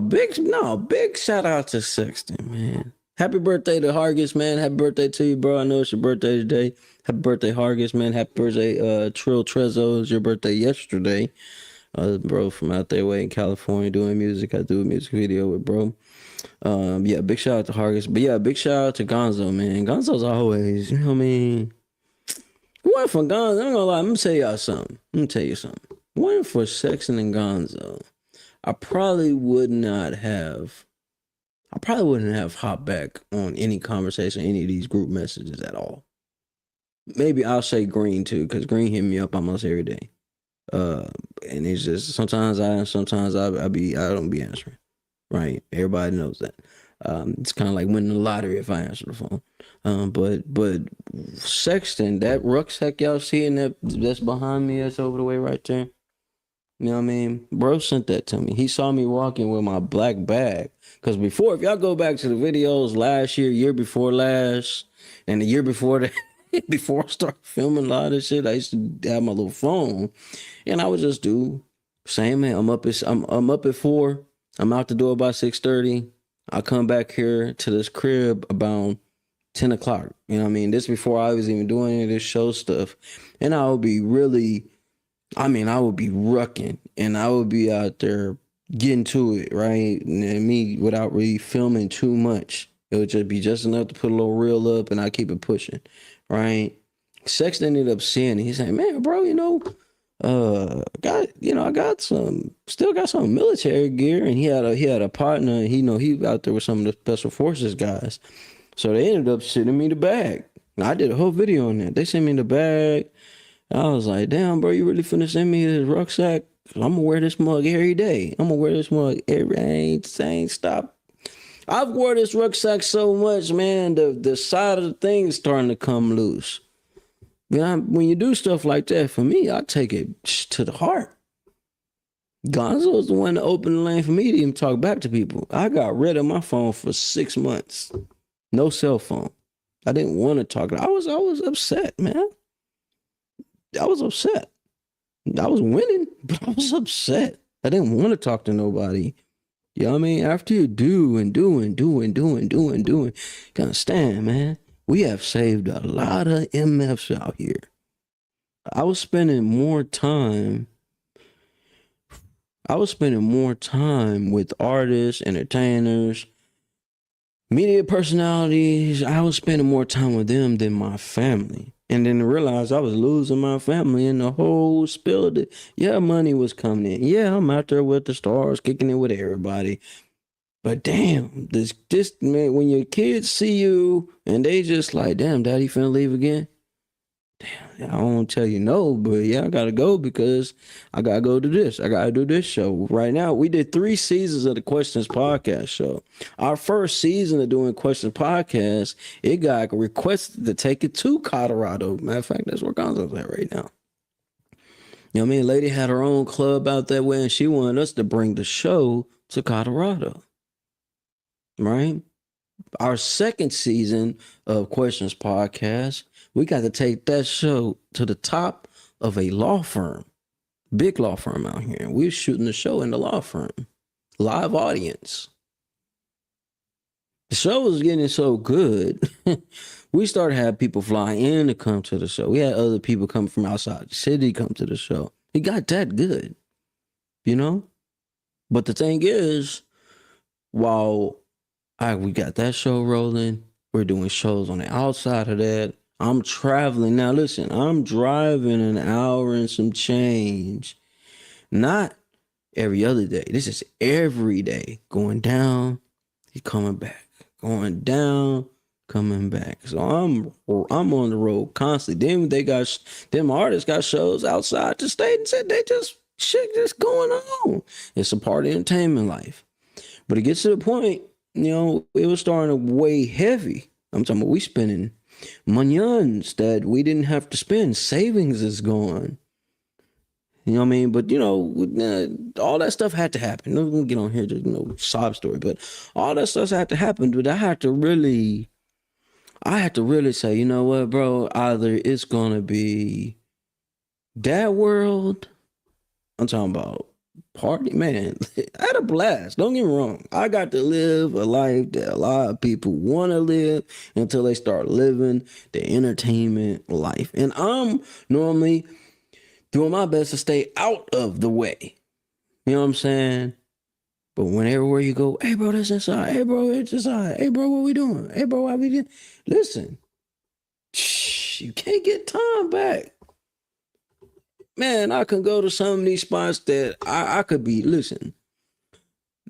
Speaker 1: big shout out to Sexton, man. Happy birthday to Hargis, man. Happy birthday to you, bro. I know it's your birthday today. Happy birthday, Hargis, man. Happy birthday, Trill Trezzo. It's your birthday yesterday. Bro from out there way in California doing music. I do a music video with bro. Yeah, big shout out to Hargis. But yeah, big shout out to Gonzo, man. Gonzo's always, you know what I mean? One for Gonzo, I'm gonna lie, I'm gonna tell y'all something. One for Sexton and Gonzo, I probably wouldn't have hopped back on any conversation, any of these group messages at all. Maybe I'll say Green too, because Green hit me up almost every day. And it's just sometimes I don't be answering. Right? Everybody knows that. It's kind of like winning the lottery if I answer the phone. But Sexton, that rucksack y'all seeing that's behind me, that's over the way right there. You know what I mean? Bro sent that to me. He saw me walking with my black bag. Because before, if y'all go back to the videos last year before last, and the year before that, before I started filming a lot of this shit, I used to have my little phone. And I would just do same man. I'm up at 4. I'm out the door by 6:30. I come back here to this crib about 10 o'clock. You know what I mean? This before I was even doing any of this show stuff. And I would be rucking, and I would be out there getting to it, right? And me, without really filming too much, it would just be just enough to put a little reel up, and I keep it pushing, right? Sexton ended up seeing it. He's like, man, bro, I got some military gear, and he had a partner. He out there with some of the special forces guys, so they ended up sending me the bag. I did a whole video on that. They sent me the bag. I was like, damn, bro, you really finna send me this rucksack? I'm gonna wear this mug every day. I ain't stop. I've wore this rucksack so much, man, the side of the thing is starting to come loose. When you do stuff like that, for me, I take it to the heart. Gonzo was the one that opened the lane for me to even talk back to people. I got rid of my phone for 6 months. No cell phone. I didn't want to talk. I was upset, man. I was upset. I was winning, but I was upset. I didn't want to talk to nobody. You know what I mean? After you do, gotta understand, man. We have saved a lot of MFs out here. I was spending more time with artists, entertainers, media personalities. I was spending more time with them than my family. And then to realize I was losing my family in the whole spill. Money was coming in. Yeah, I'm out there with the stars, kicking it with everybody. But damn, this man, when your kids see you and they just like, damn, daddy finna leave again. Damn, I won't tell you no, but yeah, I gotta go because I gotta go to this. I gotta do this show. Right now, we did 3 seasons of the Questions Podcast show. Our first season of doing Questions Podcast, it got requested to take it to Colorado. Matter of fact, that's where Gonzo's at right now. You know what I mean? Lady had her own club out that way, and she wanted us to bring the show to Colorado. Right? Our second season of Questions Podcast, we got to take that show to the top of a law firm, big law firm out here. We're shooting the show in the law firm, live audience. The show was getting so good, we started having people fly in to come to the show. We had other people come from outside the city come to the show. It got that good, you know? But the thing is, while we got that show rolling, we're doing shows on the outside of that. I'm traveling. Now, listen, I'm driving an hour and some change. Not every other day. This is every day. Going down, coming back. Going down, coming back. So I'm on the road constantly. Then them artists got shows outside the state and said they shit just going on. It's a part of entertainment life. But it gets to the point, you know, it was starting to weigh heavy. I'm talking about we spending millions that we didn't have to spend. Savings is gone. You know what I mean? But, you know, all that stuff had to happen. I'm going to get on here to, sob story, but all that stuff had to happen. But I had to really say, you know what, bro? Either it's going to be that world. I'm talking about party, man. I had a blast. Don't get me wrong. I got to live a life that a lot of people want to live until they start living the entertainment life. And I'm normally doing my best to stay out of the way. You know what I'm saying? But whenever you go, hey, bro, that's inside. Hey, bro, it's inside. Hey, bro, what we doing? Hey, bro, why we doing? Listen, you can't get time back. Man, I can go to some of these spots that I could be, listen,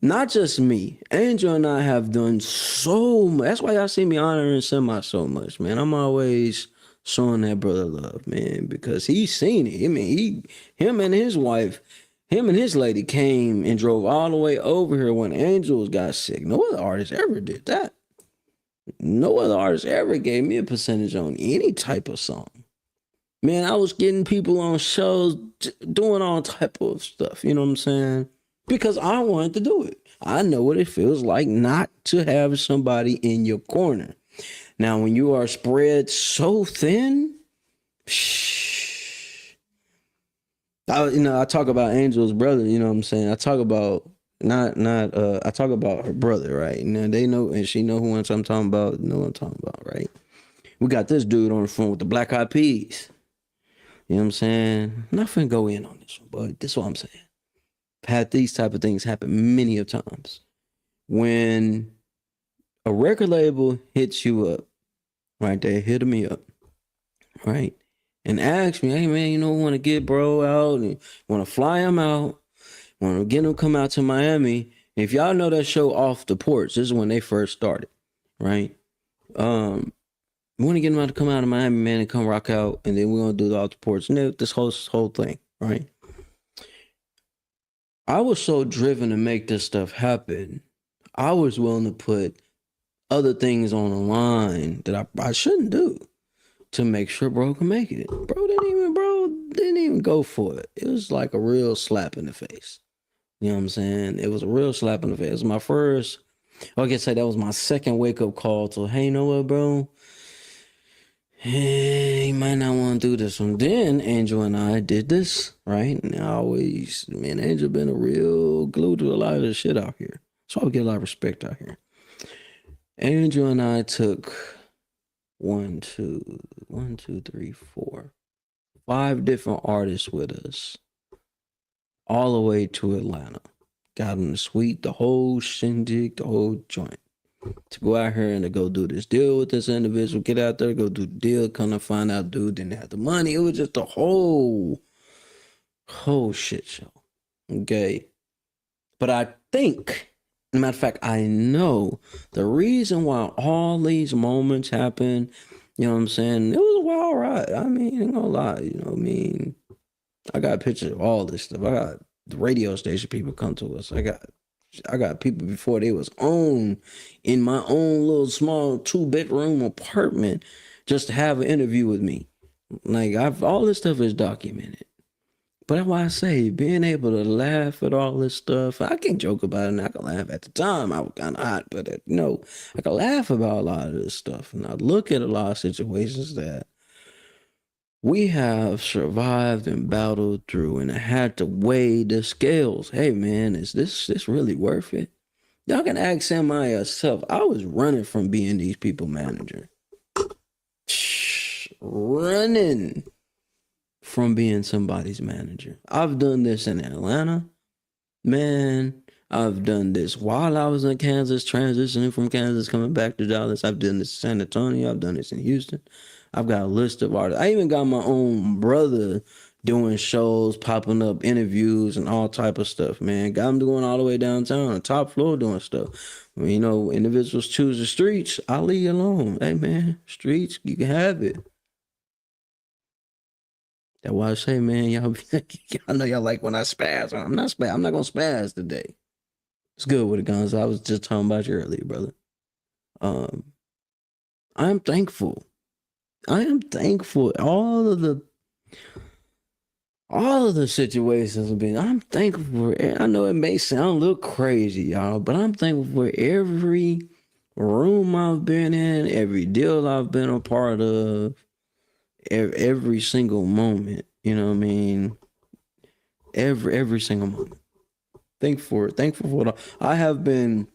Speaker 1: not just me. Angel and I have done so much. That's why y'all see me honoring Semi so much, man. I'm always showing that brother love, man, because he's seen it. I mean, him and his wife, him and his lady came and drove all the way over here when Angels got sick. No other artist ever did that. No other artist ever gave me a percentage on any type of song. Man, I was getting people on shows doing all type of stuff, you know what I'm saying? Because I wanted to do it. I know what it feels like not to have somebody in your corner. Now, when you are spread so thin, I talk about Angel's brother, you know what I'm saying? I talk about I talk about her brother, right? Now they know, and she know who I'm talking about, know what I'm talking about, right? We got this dude on the phone with the Black Eyed Peas. You know what I'm saying? I'm not finna go in on this one, but this is what I'm saying. I've had these type of things happen many of times. When a record label hits you up, right? They hit me up, right? And ask me, hey man, want to get bro out and want to fly him out, want to get him come out to Miami. And if y'all know that show Off the Porch, this is when they first started, right? We want to get him out to come out of Miami, man, and come rock out, and then we're gonna do the Off the Porch, and this whole thing, right? I was so driven to make this stuff happen. I was willing to put other things on the line that I shouldn't do to make sure bro can make it. Bro didn't even go for it. It was like a real slap in the face. You know what I'm saying? It was a real slap in the face. It was my first, I guess that was my second wake up call to, hey, you know what, bro? Hey, you might not want to do this one. Then Angel and I did this, right? And Angel been a real glue to a lot of the shit out here. So I get a lot of respect out here. Angel and I took 5 different artists with us all the way to Atlanta. Got them the suite, the whole shindig, the whole joint. To go out here and to go do this deal with this individual, get out there, go do the deal, come to find out dude didn't have the money. It was just a whole shit show. Okay. But I think, matter of fact, I know the reason why all these moments happen
Speaker 4: You know what I'm saying? It was a wild ride. I mean, ain't gonna lie. You know what I mean? I got pictures of all this stuff. I got the radio station people come to us. I got people before they was on in my own little small 2-bedroom apartment just to have an interview with me. Like all this stuff is documented. But that's why I say being able to laugh at all this stuff, I can joke about it and I can laugh at the time. I was kind of hot, but I can laugh about a lot of this stuff. And I look at a lot of situations that we have survived and battled through and had to weigh the scales. Hey man, is this really worth it? Y'all can ask Sam I yourself. I was running from being these people manager. Running from being somebody's manager. I've done this in Atlanta. Man, I've done this while I was in Kansas, transitioning from Kansas, coming back to Dallas. I've done this in San Antonio. I've done this in Houston. I've got a list of artists. I even got my own brother doing shows, popping up interviews and all type of stuff, man. Got him going all the way downtown on the top floor doing stuff. When, individuals choose the streets, I'll leave you alone. Hey, man, streets, you can have it. That's why I say, man, y'all know y'all like when I spaz. I'm not spaz. I'm not going to spaz today. It's good with the guns. I was just talking about you earlier, brother. I'm thankful. I am thankful. All of the situations have been. I'm thankful for. I know it may sound a little crazy, y'all, but I'm thankful for every room I've been in, every deal I've been a part of, every single moment. You know what I mean? Every single moment. Thankful for it. I've been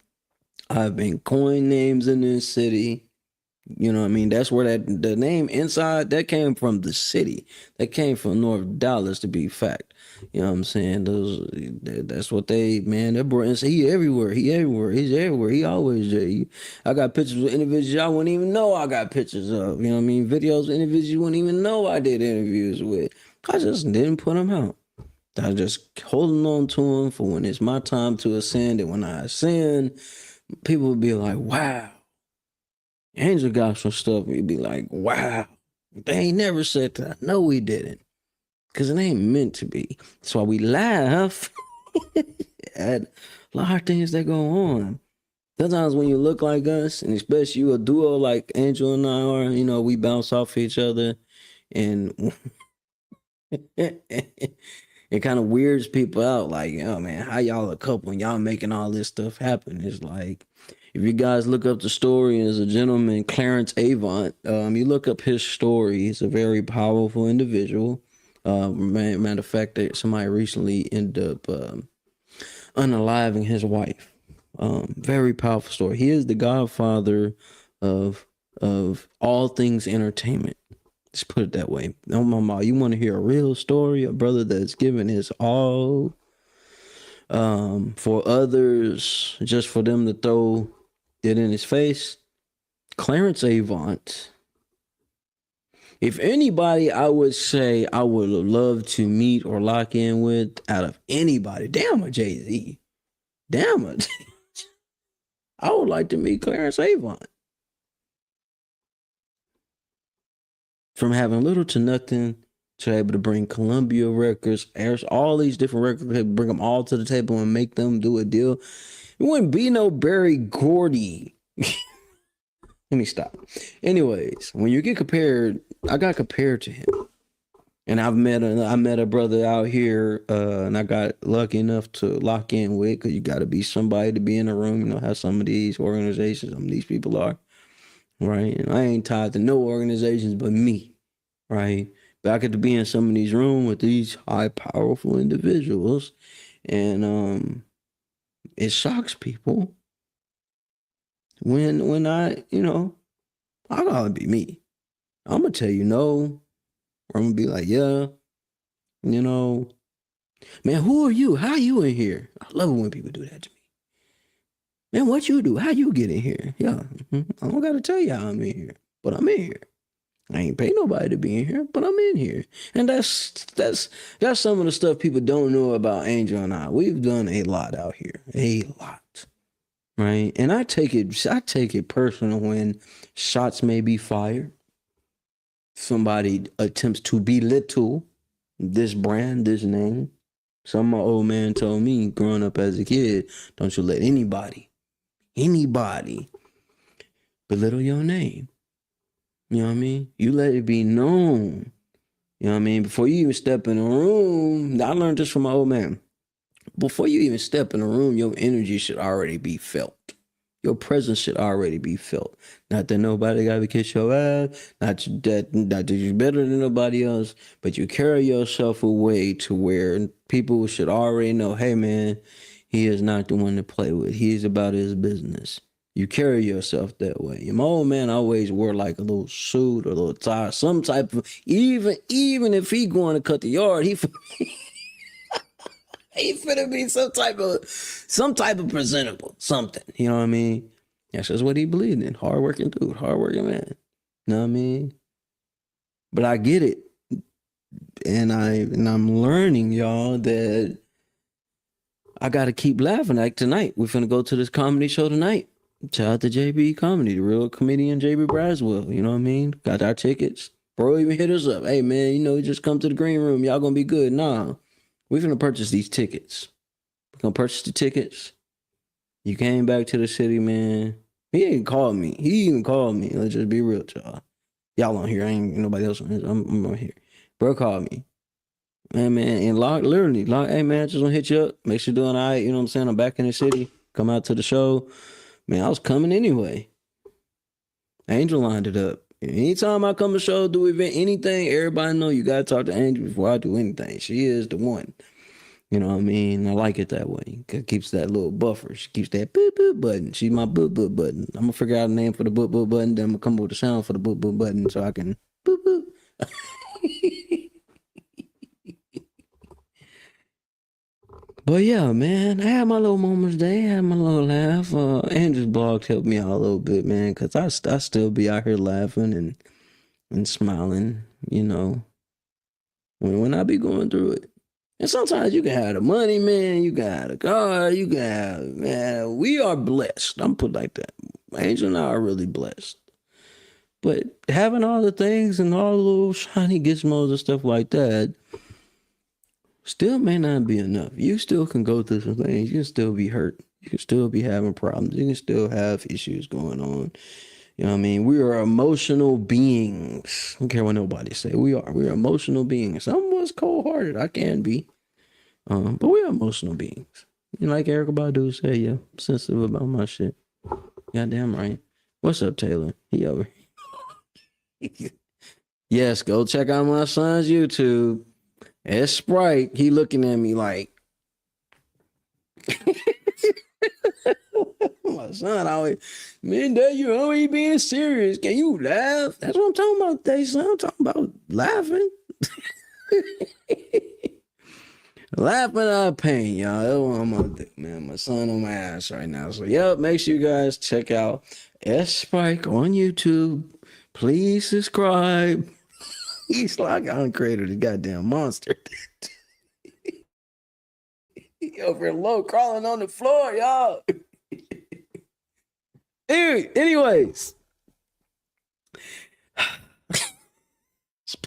Speaker 4: coin names in this city. You know what I mean? That's where the name Inside, that came from the city. That came from North Dallas, to be fact. You know what I'm saying? That's what they brought in. He everywhere. He's everywhere. He always there. I got pictures of individuals y'all wouldn't even know I got pictures of. You know what I mean? Videos of individuals you wouldn't even know I did interviews with. I just didn't put them out. I was just holding on to them for when it's my time to ascend. And when I ascend, people would be like, wow. Angel got some stuff, you'd be like, wow, they ain't never said that. No, we didn't. Because it ain't meant to be. That's why we laugh at a lot of things that go on. Sometimes when you look like us, and especially you a duo like Angel and I are, we bounce off each other, and it kind of weirds people out. Like, man, how y'all a couple and y'all making all this stuff happen? It's like, if you guys look up the story, there's a gentleman, Clarence Avant. You look up his story. He's a very powerful individual. Matter of fact, somebody recently ended up unaliving his wife. Very powerful story. He is the godfather of all things entertainment. Let's put it that way. No, mama, you want to hear a real story? A brother that's given his all for others, just for them to throw it in his face. Clarence Avant. If anybody I would say I would love to meet or lock in with out of anybody, damn a Jay-Z. Damn it. I would like to meet Clarence Avant. From having little to nothing to able to bring Columbia Records, all these different records, bring them all to the table and make them do a deal. It wouldn't be no Berry Gordy. Let me stop. Anyways, when you get compared, I got compared to him. And I met a brother out here, and I got lucky enough to lock in with, because you got to be somebody to be in the room, how some of these organizations, some of these people are, right? And I ain't tied to no organizations but me, right? But I get to be in some of these rooms with these high, powerful individuals, and it shocks people when I gotta be me. I'm gonna tell you no, or I'm gonna be like, yeah, man, who are you? How you in here? I love it when people do that to me. Man, what you do? How you get in here? Yeah, I don't gotta tell you how I'm in here, but I'm in here. I ain't pay nobody to be in here, but I'm in here. And that's some of the stuff people don't know about Angel and I. We've done a lot out here. A lot. Right? And I take it personal when shots may be fired. somebody attempts to belittle this brand, this name. Some of my old man told me growing up as a kid, don't you let anybody belittle your name. You know what I mean? You let it be known. You know what I mean? Before you even step in a room, I learned this from my old man. Before you even step in a room, your energy should already be felt. Your presence should already be felt. Not that nobody got to kiss your ass, not that you're better than nobody else, but you carry yourself away to where people should already know, hey man, he is not the one to play with. He's about his business. You carry yourself that way. And my old man always wore like a little suit or a little tie, some type of, even if he going to cut the yard, he finna be some type of presentable, something. You know what I mean? That's just what he believed in. Hardworking dude, hardworking man. You know what I mean? But I get it. And I'm learning, y'all, that I gotta keep laughing. Like tonight, we're finna go to this comedy show tonight. Shout out to JB Comedy, the real comedian JB Braswell. You know what I mean? Got our tickets. Bro even hit us up. Hey man, just come to the green room. Y'all gonna be good. Nah. We're gonna purchase these tickets. We're gonna purchase the tickets. You came back to the city, man. He ain't called me. He even called me. Let's just be real, y'all. Y'all on here. I ain't nobody else on here. I'm on here. Bro called me. Man, and literally, hey man, I just wanna hit you up. Make sure you're doing all right. You know what I'm saying? I'm back in the city. Come out to the show. Man, I was coming anyway. Angel lined it up. Anytime I come to show, do event, anything, everybody know you gotta talk to Angel before I do anything. She is the one. You know what I mean? I like it that way. It keeps that little buffer. She keeps that boop boop button. She's my boop boop button. I'm gonna figure out a name for the boop boop button. Then I'm gonna come up with a sound for the boop boop button so I can boop boop. But yeah, man, I had my little moments today. I had my little laugh. Andrew's blog helped me out a little bit, man, because I still be out here laughing and smiling, when I be going through it. And sometimes you can have the money, man. You can have the car. You can have, man, we are blessed. I'm put like that. Angel and I are really blessed. But having all the things and all the little shiny gizmos and stuff like that still may not be enough. You still can go through some things. You can still be hurt. You can still be having problems. You can still have issues going on. You know what I mean? We are emotional beings. I don't care what nobody say. We are. We're emotional beings. Some of us cold-hearted. I can be. But we're emotional beings. Like Erykah Badu said, yeah, I'm sensitive about my shit. Goddamn right. What's up, Taylor? He over here. Yes, go check out my son's YouTube. S Sprite, he looking at me like my son always, man, Dad, you always being serious. Can you laugh? That's what I'm talking about today, son. I'm talking about laughing. Laughing out of pain, y'all. That's what I'm gonna do, man. My son on my ass right now. So yep, make sure you guys check out S Sprite on YouTube. Please subscribe. He's like, I created a goddamn monster. He over low crawling on the floor, y'all. Anyways.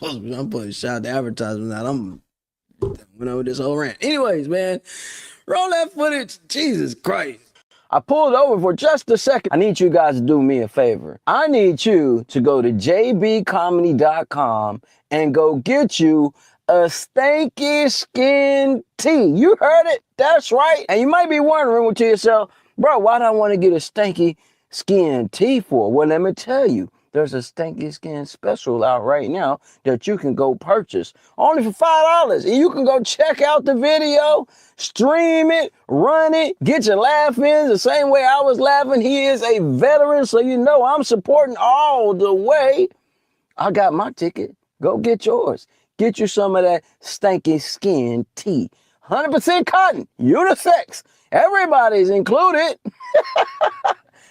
Speaker 4: I'm putting shout to advertisement out. I'm went over this whole rant. Anyways, man. Roll that footage. Jesus Christ. I pulled over for just a second. I need you guys to do me a favor. I need you to go to jbcomedy.com and go get you a stanky skin tee. You heard it. That's right. And you might be wondering to yourself, bro, why do I want to get a stanky skin tee for? Well, let me tell you. There's a stanky skin special out right now that you can go purchase only for $5. And you can go check out the video, stream it, run it, get your laugh in the same way I was laughing. He is a veteran, so you know I'm supporting all the way. I got my ticket. Go get yours. Get you some of that stanky skin tee. 100% cotton, unisex. Everybody's included.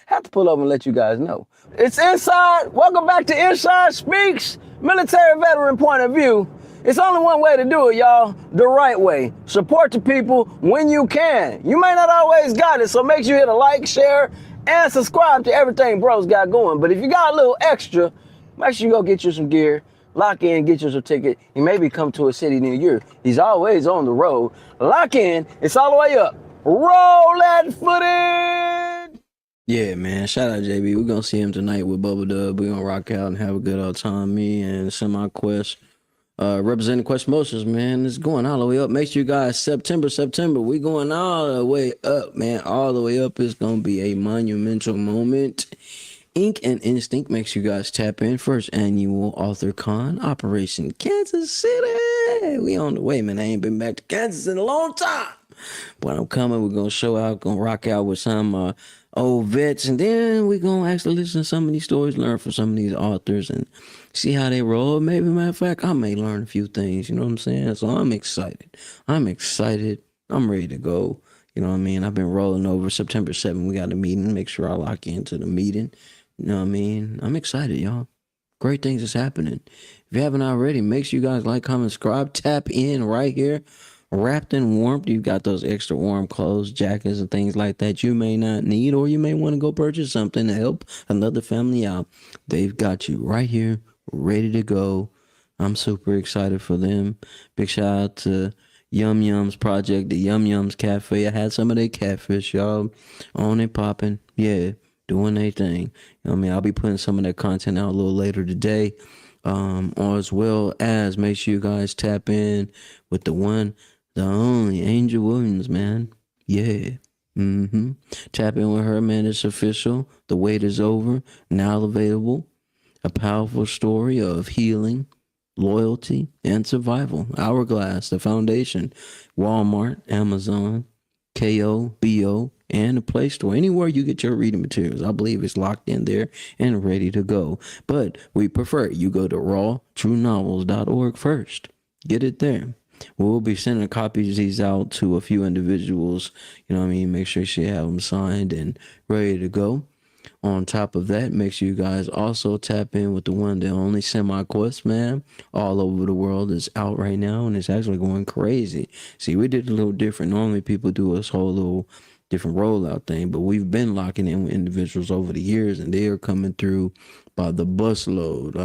Speaker 4: Have to pull over and let you guys know. It's Inside. Welcome back to Inside Speaks, military veteran point of view. It's only one way to do it, y'all. The right way. Support the people when you can. You may not always got it, so make sure you hit a like, share, and subscribe to everything bro's got going. But if you got a little extra, make sure you go get you some gear.
Speaker 1: Lock in, get you a ticket. He maybe come to a city near you. He's always on the road. Lock in. It's all the way up. Roll that footage.
Speaker 4: Yeah, man. Shout out JB. We're gonna see him tonight with Bubba Dub. We're gonna rock out and have a good old time. Me and Semi Quest. Representing Quest Motions, man. It's going all the way up. Make sure you guys September. We going all the way up, man. All the way up. It's gonna be a monumental moment. Ink and Instinct makes you guys tap in. First annual Author Con, Operation Kansas City. We on the way, man. I ain't been back to Kansas in a long time. But I'm coming. We're gonna show out, gonna rock out with some old vets, and then we're gonna actually listen to some of these stories, learn from some of these authors, and see how they roll. Maybe, matter of fact, I may learn a few things. You know what I'm saying? So I'm excited. I'm ready to go. You know what I mean? I've been rolling over. September 7th, we got a meeting. Make sure I lock into the meeting. You know what I mean? I'm excited, y'all. Great things is happening. If you haven't already, make sure you guys like, comment, subscribe. Tap in right here. Wrapped in warmth. You've got those extra warm clothes, jackets, and things like that you may not need, or you may want to go purchase something to help another family out. They've got you right here, ready to go. I'm super excited for them. Big shout out to Yum Yums Project, the Yum Yums Cafe. I had some of their catfish, y'all, on and popping. Yeah, doing their thing. You know what I mean? I'll be putting some of that content out a little later today. As well as make sure you guys tap in with the one, the only Angel Williams, man. Yeah. Tap in with her, man. It's official. The wait is over. Now available. A powerful story of healing, loyalty, and survival. Hourglass, the foundation. Walmart, Amazon, KO, BO, and the Play Store. Anywhere you get your reading materials, I believe it's locked in there and ready to go. But we prefer you go to rawtruenovels.org first. Get it there. We'll be sending copies of these out to a few individuals. You know what I mean? Make sure you have them signed and ready to go. On top of that, make sure you guys also tap in with the one, the only Semi Quest, man. All over the world is out right now, and it's actually going crazy. See, we did a little different. Normally, people do this whole little different rollout thing, but we've been locking in with individuals over the years, and they are coming through by the busload.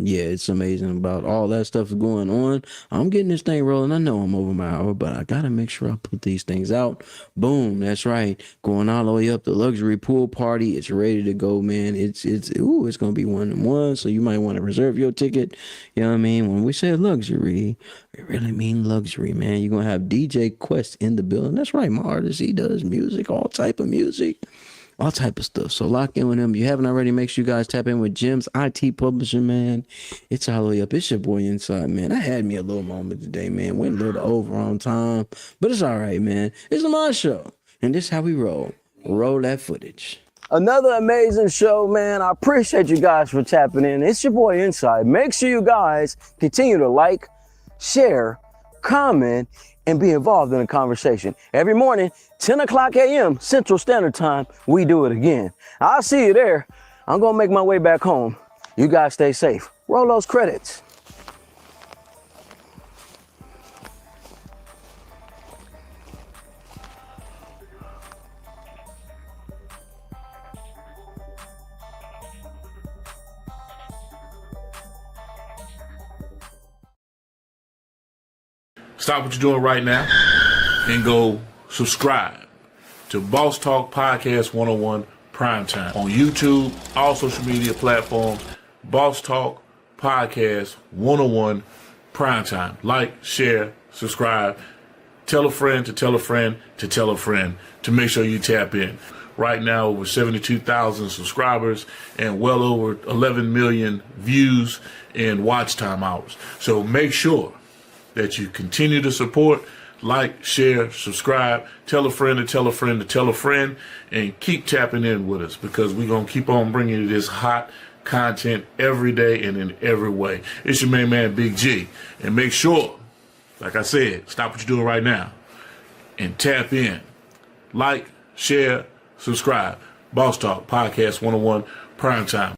Speaker 4: Yeah, it's amazing about all that stuff is going on. I'm getting this thing rolling. I know I'm over my hour, but I gotta make sure I put these things out. Boom, that's right. Going all the way up, the luxury pool party. It's ready to go, man. It's gonna be 1-on-1, so you might want to reserve your ticket. You know what I mean? When we say luxury, we really mean luxury, man. You're gonna have DJ Quest in the building. That's right, my artist. He does music, all type of music. All type of stuff. So lock in with him. If you haven't already, make sure you guys tap in with Jim's IT Publisher, man. It's all the way up. It's your boy Inside, man. I had me a little moment today, man. Went a little over on time, but it's all right, man. It's my show, and this is how we roll. Roll that footage.
Speaker 1: Another amazing show, man. I appreciate you guys for tapping in. It's your boy Inside. Make sure you guys continue to like, share, comment, and be involved in the conversation. Every morning, 10 o'clock a.m. Central Standard Time, we do it again. I'll see you there. I'm gonna make my way back home. You guys stay safe. Roll those credits.
Speaker 5: Stop what you're doing right now and go subscribe to Boss Talk Podcast 101 Primetime on YouTube, all social media platforms. Boss Talk Podcast 101 Primetime. Like, share, subscribe. Tell a friend to tell a friend to tell a friend to make sure you tap in. Right now, over 72,000 subscribers and well over 11 million views and watch time hours. So make sure that you continue to support, like, share, subscribe, tell a friend to tell a friend to tell a friend, and keep tapping in with us because we're going to keep on bringing you this hot content every day and in every way. It's your main man, Big G. And make sure, like I said, stop what you're doing right now and tap in. Like, share, subscribe. Boss Talk Podcast 101 Primetime.